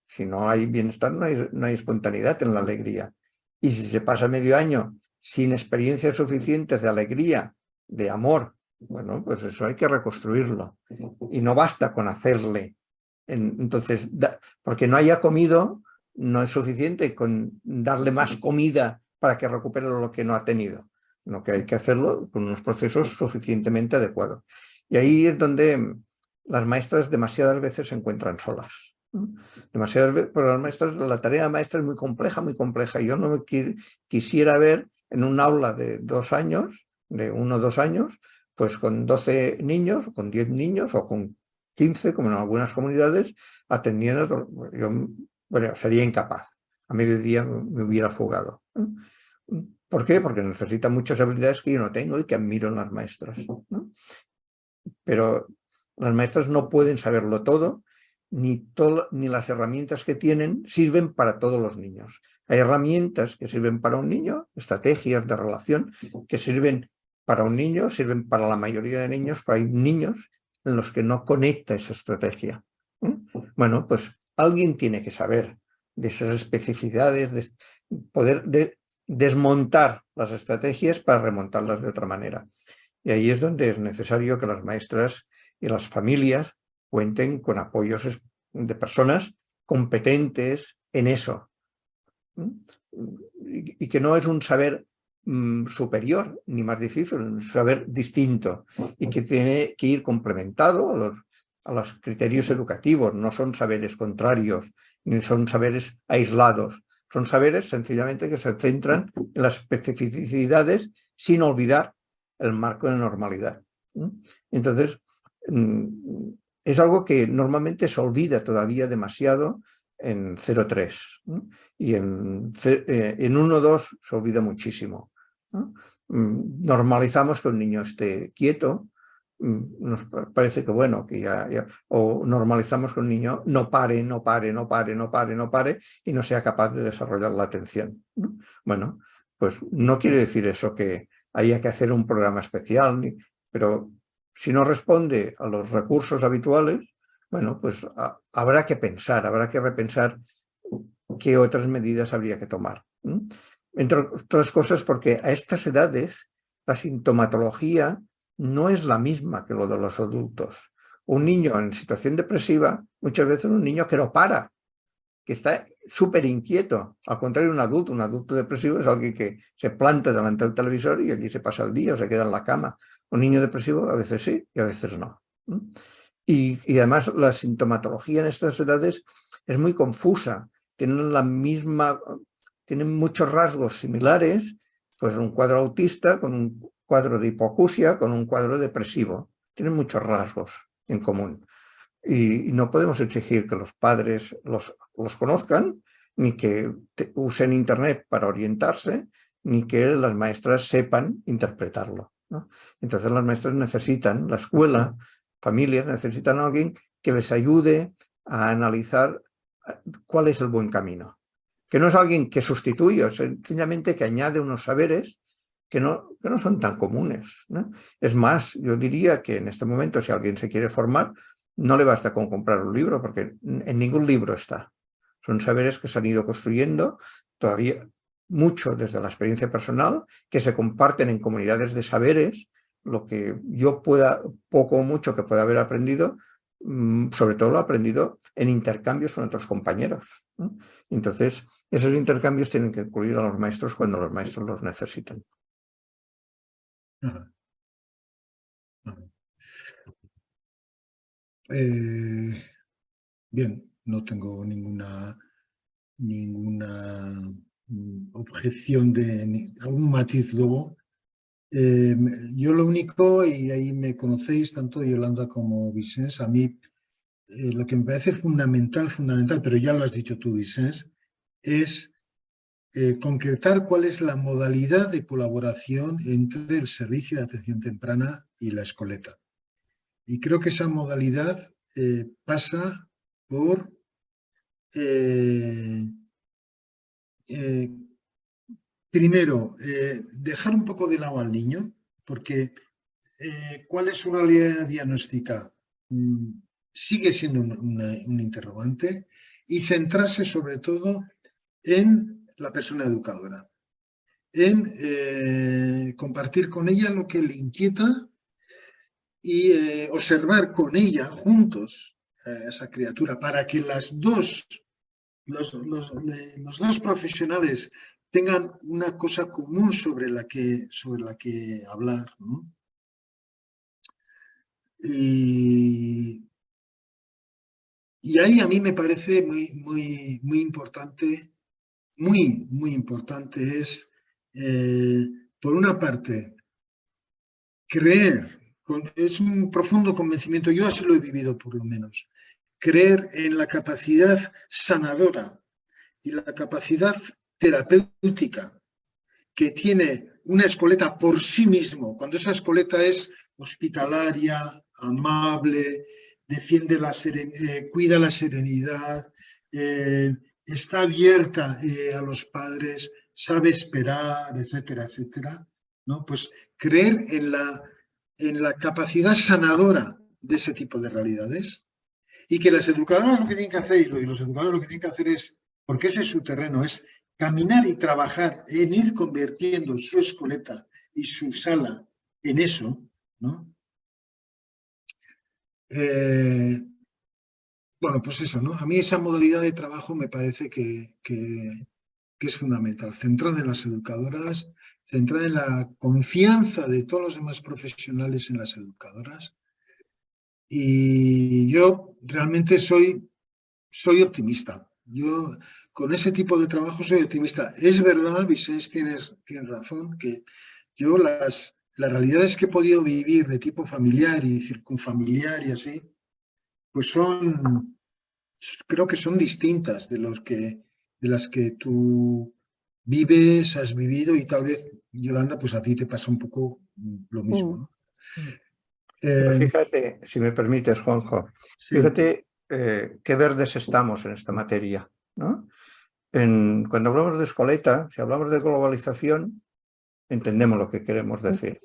Si no hay bienestar, no hay espontaneidad en la alegría. Y si se pasa medio año sin experiencias suficientes de alegría, de amor, bueno, pues eso hay que reconstruirlo. Y no basta con hacerle. Entonces, porque no haya comido, no es suficiente con darle más comida para que recupere lo que no ha tenido. Lo que hay que hacerlo con unos procesos suficientemente adecuados. Y ahí es donde las maestras demasiadas veces se encuentran solas, Demasiadas veces, para los maestros, la tarea maestra es muy compleja, muy compleja. Yo no me quisiera ver en un aula de 2 años, de 1 o 2 años, pues con 12 niños, con 10 niños o con 15, como en algunas comunidades, atendiendo. Yo, bueno, sería incapaz. A mediodía me hubiera fugado. ¿Por qué? Porque necesita muchas habilidades que yo no tengo y que admiro en las maestras, ¿no? Pero las maestras no pueden saberlo todo, ni las herramientas que tienen sirven para todos los niños. Hay herramientas que sirven para un niño, estrategias de relación que sirven para un niño, sirven para la mayoría de niños, pero hay niños en los que no conecta esa estrategia. Bueno, pues alguien tiene que saber de esas especificidades, de poder desmontar las estrategias para remontarlas de otra manera. Y ahí es donde es necesario que las maestras y las familias cuenten con apoyos de personas competentes en eso. Y que no es un saber superior ni más difícil, es un saber distinto y que tiene que ir complementado a los criterios educativos. No son saberes contrarios ni son saberes aislados. Son saberes sencillamente que se centran en las especificidades sin olvidar el marco de normalidad. Entonces, es algo que normalmente se olvida todavía demasiado en 0-3 y en 1-2 se olvida muchísimo, ¿no? Normalizamos que un niño esté quieto, nos parece que bueno, que o normalizamos que un niño no pare y no sea capaz de desarrollar la atención, ¿no? Bueno, pues no quiere decir eso que haya que hacer un programa especial, pero si no responde a los recursos habituales, bueno, pues habrá que pensar, habrá que repensar qué otras medidas habría que tomar. Entre otras cosas porque a estas edades la sintomatología no es la misma que lo de los adultos. Un niño en situación depresiva, muchas veces un niño que no para, que está súper inquieto. Al contrario, un adulto depresivo es alguien que se planta delante del televisor y allí se pasa el día o se queda en la cama. Un niño depresivo a veces sí y a veces no. Y además la sintomatología en estas edades es muy confusa. Tienen muchos rasgos similares, pues un cuadro autista con un cuadro de hipoacusia, con un cuadro depresivo. Tienen muchos rasgos en común. Y no podemos exigir que los padres los conozcan, ni que usen Internet para orientarse, ni que las maestras sepan interpretarlo, ¿no? Entonces las maestras necesitan, la escuela, familias necesitan a alguien que les ayude a analizar cuál es el buen camino. Que no es alguien que sustituye, sencillamente que añade unos saberes que no son tan comunes, ¿no? Es más, yo diría que en este momento, si alguien se quiere formar, no le basta con comprar un libro, porque en ningún libro está. Son saberes que se han ido construyendo todavía mucho desde la experiencia personal, que se comparten en comunidades de saberes, lo que yo poco o mucho que pueda haber aprendido, sobre todo lo he aprendido en intercambios con otros compañeros, ¿no? Entonces, esos intercambios tienen que incluir a los maestros cuando los maestros los necesitan. Ajá. Ajá. Bien, no tengo ninguna objeción de algún matiz luego. Yo lo único, y ahí me conocéis, tanto Yolanda como Vicens, a mí lo que me parece fundamental, pero ya lo has dicho tú, Vicens, es concretar cuál es la modalidad de colaboración entre el servicio de atención temprana y la escoleta. Y creo que esa modalidad pasa por primero, dejar un poco de lado al niño, porque ¿cuál es su realidad diagnóstica? Sigue siendo un interrogante, y centrarse sobre todo en la persona educadora, en compartir con ella lo que le inquieta y observar con ella juntos a esa criatura para que los dos profesionales tengan una cosa común sobre la que hablar, ¿no? Y Y ahí a mí me parece muy importante, muy importante es, por una parte, creer, es un profundo convencimiento, yo así lo he vivido por lo menos, creer en la capacidad sanadora y la capacidad terapéutica que tiene una escoleta por sí mismo, cuando esa escoleta es hospitalaria, amable, defiende cuida la serenidad, está abierta a los padres, sabe esperar, etcétera, etcétera, ¿no? Pues creer en la capacidad sanadora de ese tipo de realidades y que las educadoras lo que tienen que hacer y los educadores lo que tienen que hacer es, porque ese es su terreno, es caminar y trabajar en ir convirtiendo su escoleta y su sala en eso, ¿no? Bueno, pues eso, ¿no? A mí esa modalidad de trabajo me parece que es fundamental, centrada en las educadoras, centrada en la confianza de todos los demás profesionales en las educadoras. Y yo realmente soy optimista. Yo con ese tipo de trabajo soy optimista. Es verdad, Vicens, tienes razón, que yo las realidades que he podido vivir de tipo familiar y circunfamiliar y así, pues creo que son distintas de las que tú vives, has vivido y tal vez, Yolanda, pues a ti te pasa un poco lo mismo, ¿no? Pero fíjate, si me permites, Juanjo, Sí. fíjate qué verdes estamos en esta materia, ¿no? Cuando hablamos de escoleta, si hablamos de globalización, entendemos lo que queremos decir.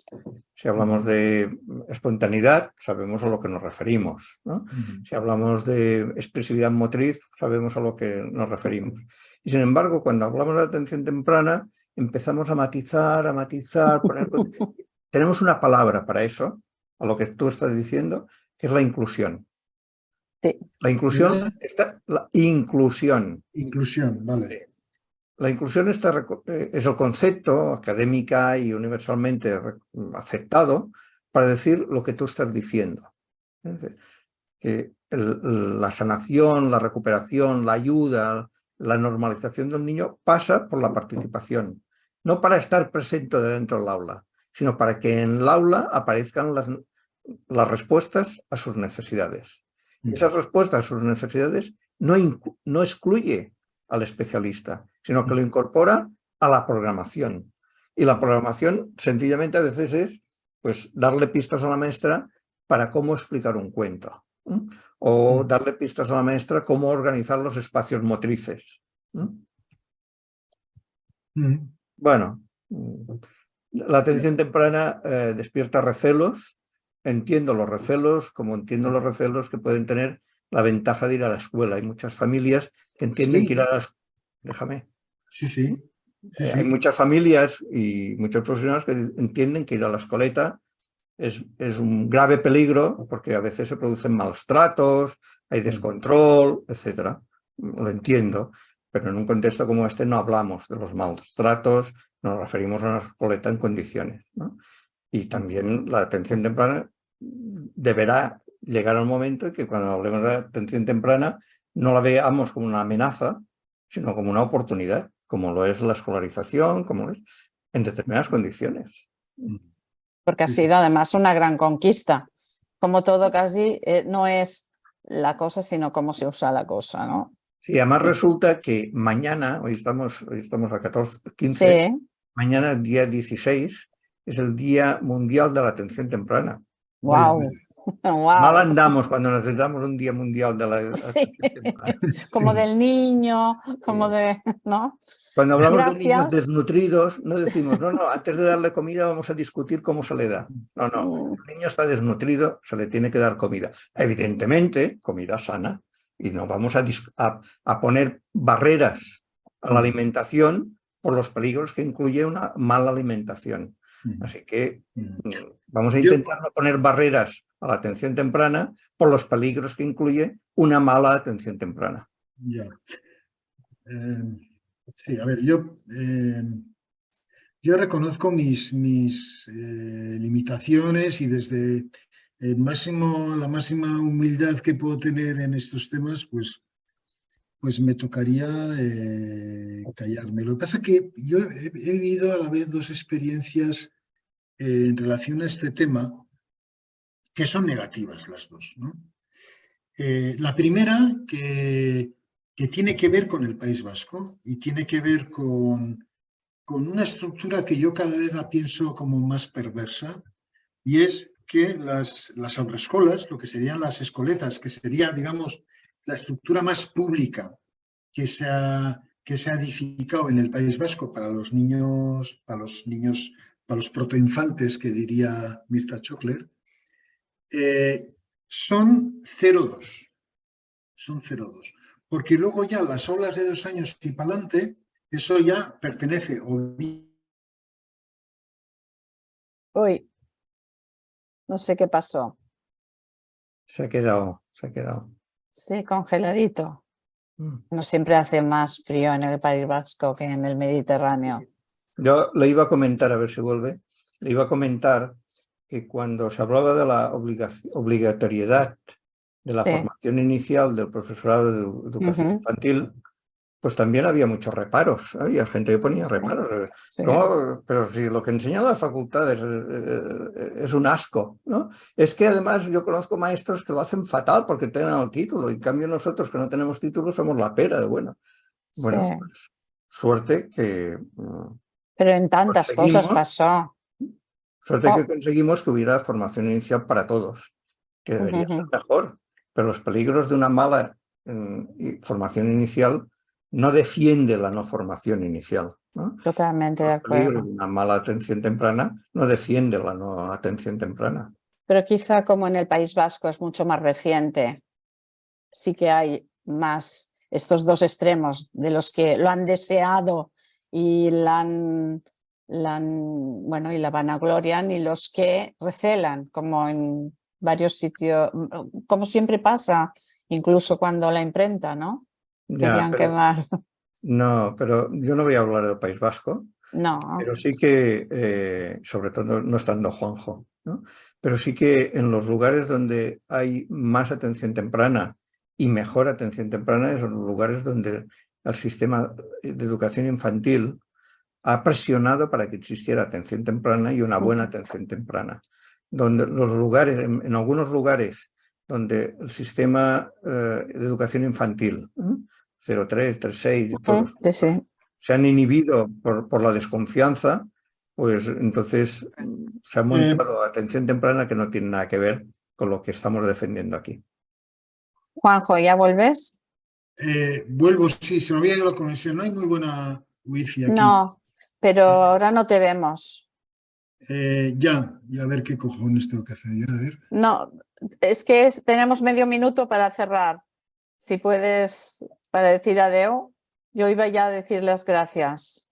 Si hablamos de espontaneidad, sabemos a lo que nos referimos, ¿no? Si hablamos de expresividad motriz, sabemos a lo que nos referimos. Y sin embargo, cuando hablamos de atención temprana, empezamos a matizar, Tenemos una palabra para eso, a lo que tú estás diciendo, que es la inclusión. Sí. La inclusión Inclusión, vale. La inclusión es el concepto académica y universalmente aceptado para decir lo que tú estás diciendo. Es decir, que la sanación, la recuperación, la ayuda, la normalización del niño pasa por la participación. No para estar presente dentro del aula, sino para que en el aula aparezcan las respuestas a sus necesidades. Y esas respuestas a sus necesidades no excluye al especialista, sino que lo incorpora a la programación. Y la programación sencillamente a veces es pues, darle pistas a la maestra para cómo explicar un cuento. O darle pistas a la maestra cómo organizar los espacios motrices. Bueno, la atención temprana despierta recelos. Entiendo los recelos, como entiendo los recelos que pueden tener la ventaja de ir a la escuela. Hay muchas familias que entienden que ir a la escuela... Déjame. Sí. Hay muchas familias y muchos profesionales que entienden que ir a la escoleta es un grave peligro porque a veces se producen malos tratos, hay descontrol, etc. Lo entiendo, pero en un contexto como este no hablamos de los malos tratos, nos referimos a una escoleta en condiciones, ¿no? Y también la atención temprana deberá llegar al momento en que cuando hablemos de atención temprana no la veamos como una amenaza, sino como una oportunidad, como lo es la escolarización, como lo es en determinadas condiciones. Porque ha sido además una gran conquista. Como todo casi no es la cosa, sino cómo se usa la cosa, ¿no? Sí, además resulta que mañana, hoy estamos a 15, sí. Mañana, día 16, es el Día Mundial de la Atención Temprana. ¡Wow! Mal andamos cuando necesitamos un Día Mundial de la Atención Temprana. Como del niño, como de... ¿no? Cuando hablamos de niños desnutridos, no decimos, no, antes de darle comida vamos a discutir cómo se le da. No, el niño está desnutrido, se le tiene que dar comida. Evidentemente, comida sana. Y no vamos a poner barreras a la alimentación por los peligros que incluye una mala alimentación. Así que vamos a intentar no poner barreras a la atención temprana por los peligros que incluye una mala atención temprana. Ya. Sí, a ver, yo reconozco mis limitaciones y desde la máxima humildad que puedo tener en estos temas, pues me tocaría callarme. Lo que pasa es que yo he vivido a la vez dos experiencias en relación a este tema que son negativas las dos, ¿no? La primera, que tiene que ver con el País Vasco y tiene que ver con una estructura que yo cada vez la pienso como más perversa, y es que las haurreskolas, lo que serían las escoletas, que sería, digamos, la estructura más pública que se ha edificado en el País Vasco para los niños, para los protoinfantes, que diría Mirta Chokler, son 0,2. Son 0,2. Porque luego ya las aulas de 2 años y para adelante, eso ya pertenece o Uy, no sé qué pasó. Se ha quedado. Sí, congeladito. Mm. No siempre hace más frío en el País Vasco que en el Mediterráneo. Yo le iba a comentar, a ver si vuelve, le iba a comentar que cuando se hablaba de la obligatoriedad de la Sí. formación inicial del profesorado de educación infantil, pues también había muchos reparos. Había gente que ponía Sí. reparos. Sí. ¿Cómo? Pero si lo que enseñan las facultades es un asco, ¿no? Es que además yo conozco maestros que lo hacen fatal porque tienen el título, y en cambio nosotros que no tenemos título somos la pera de bueno. Bueno, Sí. pues, suerte que Pero en tantas cosas conseguimos, pasó. suerte que conseguimos que hubiera formación inicial para todos, que debería ser mejor, pero los peligros de una mala formación inicial no defiende la no formación inicial, ¿no? Totalmente de Los peligros acuerdo. de una mala atención temprana no defiende la no atención temprana. Pero quizá como en el País Vasco es mucho más reciente, sí que hay más estos dos extremos de los que lo han deseado y bueno, y la vanaglorian, y los que recelan, como en varios sitios, como siempre pasa, incluso cuando la imprenta, ¿no? Ya, Querían quedar. no, pero yo no voy a hablar del País Vasco, No. pero sí que, sobre todo no estando Juanjo, ¿no? Pero sí que en los lugares donde hay más atención temprana y mejor atención temprana, es en los lugares donde el sistema de educación infantil ha presionado para que existiera atención temprana y una buena atención temprana. Donde los lugares, en algunos lugares donde el sistema de educación infantil, 0,3, 3,6, todos, Sí. se han inhibido por la desconfianza, pues entonces se ha montado atención temprana que no tiene nada que ver con lo que estamos defendiendo aquí. Juanjo, ¿ya vuelves? Vuelvo, sí, se me había ido la conexión. No hay muy buena wifi aquí. No, pero ahora no te vemos. Ya, y a ver qué cojones tengo que hacer. Ya, a ver. No, es que tenemos medio minuto para cerrar. Si puedes, para decir adeu, yo iba ya a decir las gracias.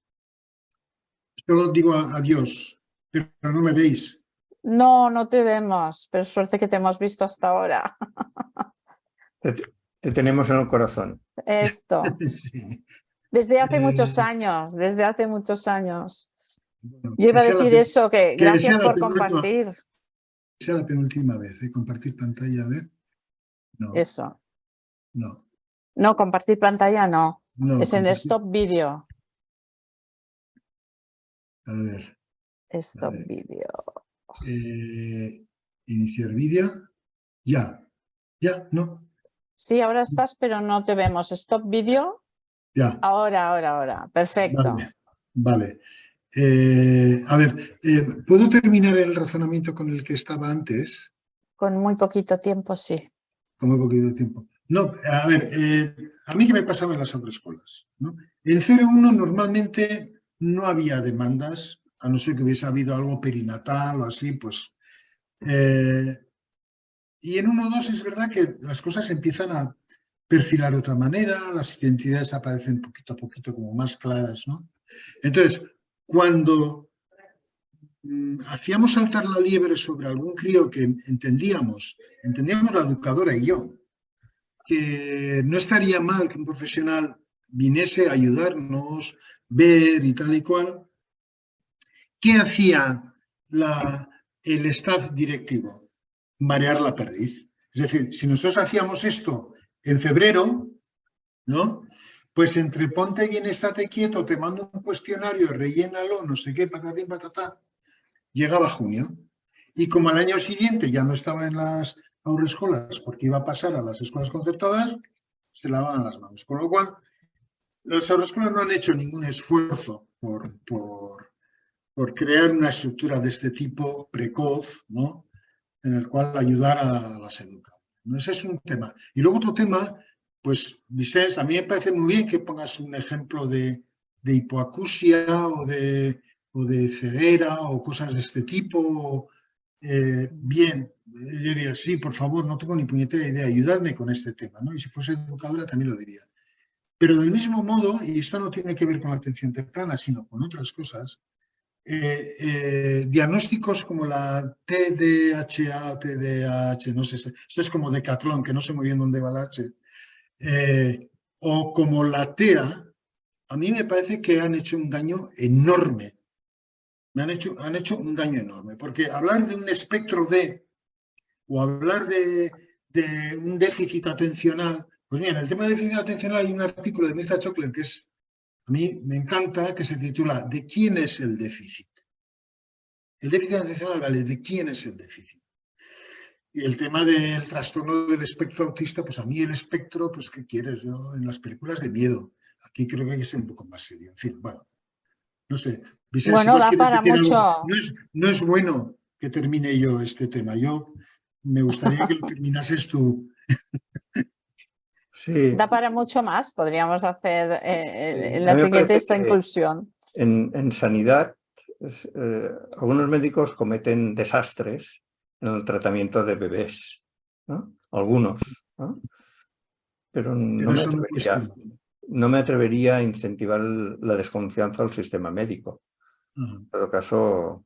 Solo digo adiós, pero no me veis. No, no te vemos, pero suerte que te hemos visto hasta ahora. Te tenemos en el corazón. Esto. Sí. Desde hace muchos años, desde hace muchos años. Bueno, Yo iba a decir eso, que gracias por compartir. Que sea la penúltima vez, compartir pantalla, a ver. No. Eso. No. No, compartir pantalla no. No, es en Stop Video. A ver. Stop Video. Iniciar vídeo. Ya. Ya, no. Sí, ahora estás, pero no te vemos. Stop Video. Ya. Ahora. Perfecto. Vale. A ver, ¿puedo terminar el razonamiento con el que estaba antes? Con muy poquito tiempo, sí. Con muy poquito tiempo. No, a ver, a mí qué me pasaba en las autoescuelas, ¿no? En 0,1 normalmente no había demandas, a no ser que hubiese habido algo perinatal o así, pues. Y en 1,2 es verdad que las cosas empiezan a perfilar de otra manera, las identidades aparecen poquito a poquito como más claras, ¿no? Entonces, cuando hacíamos saltar la liebre sobre algún crío que entendíamos la educadora y yo, que no estaría mal que un profesional viniese a ayudarnos, ver y tal y cual, ¿qué hacía el staff directivo? marear la perdiz. Es decir, si nosotros hacíamos esto en febrero, ¿no? Pues entre ponte bien, estate quieto, te mando un cuestionario, rellénalo, no sé qué, patatín, patatá, llegaba junio. Y como al año siguiente ya no estaba en las haurrescolas porque iba a pasar a las escuelas concertadas, se lavaban las manos. Con lo cual, las haurrescolas no han hecho ningún esfuerzo por crear una estructura de este tipo precoz, ¿no? En el cual ayudar a las educadoras. Ese es un tema. Y luego otro tema, pues, Vicens, a mí me parece muy bien que pongas un ejemplo de hipoacusia o de ceguera o cosas de este tipo. Bien, yo diría, sí, por favor, no tengo ni puñetera idea, ayudadme con este tema, ¿no? Y si fuese educadora también lo diría. Pero del mismo modo, y esto no tiene que ver con la atención temprana, sino con otras cosas, diagnósticos como la TDAH o TDAH, no sé, esto es como Decathlon, que no sé muy bien dónde va la H, o como la TEA, a mí me parece que han hecho un daño enorme. Han hecho un daño enorme, porque hablar de un espectro D o hablar de un déficit atencional, pues mira, en el tema de déficit atencional hay un artículo de Mirza Chockler que es, a mí me encanta, que se titula ¿De quién es el déficit? El déficit atencional, vale, ¿de quién es el déficit? Y el tema del trastorno del espectro autista, pues a mí el espectro, pues ¿qué quieres? Yo en las películas de miedo, aquí creo que hay que ser un poco más serio. En fin, bueno, no sé. Vicente, Bueno, igual da quieres para decir algo. mucho. No es bueno que termine yo este tema. Yo me gustaría que lo terminases tú. Sí, Da para mucho más. Podríamos hacer en a la mí me siguiente parece esta que inclusión. en sanidad algunos médicos cometen desastres en el tratamiento de bebés, ¿no? Algunos, ¿no? Pero Pero eso no cuestiona. no me atrevería a incentivar la desconfianza al sistema médico. En todo caso,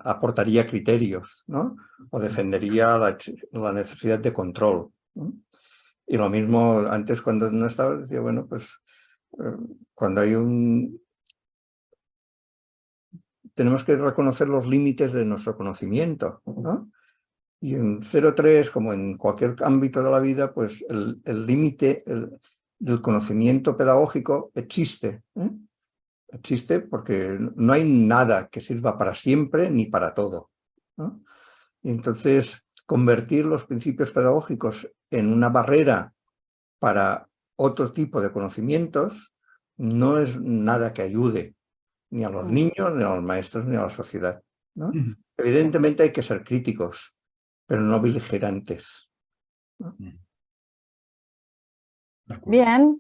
aportaría criterios, ¿no? O defendería la necesidad de control, ¿no? Y lo mismo antes, cuando no estaba, decía, bueno, pues cuando hay tenemos que reconocer los límites de nuestro conocimiento, ¿no? Y en 0,3, como en cualquier ámbito de la vida, pues el límite del conocimiento pedagógico existe, ¿eh? Existe porque no hay nada que sirva para siempre ni para todo, ¿no? Y entonces, convertir los principios pedagógicos en una barrera para otro tipo de conocimientos no es nada que ayude ni a los niños, ni a los maestros, ni a la sociedad, ¿no? Evidentemente hay que ser críticos, pero no beligerantes, ¿no? Bien.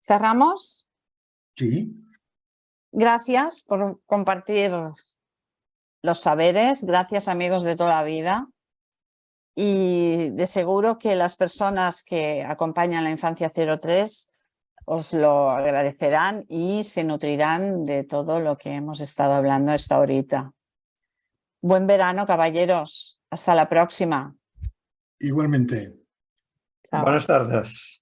¿Cerramos? Sí. Gracias por compartir los saberes. Gracias, amigos de toda la vida. Y de seguro que las personas que acompañan la Infancia 03 os lo agradecerán y se nutrirán de todo lo que hemos estado hablando esta horita. Buen verano, caballeros. Hasta la próxima. Igualmente. Chao. Buenas tardes.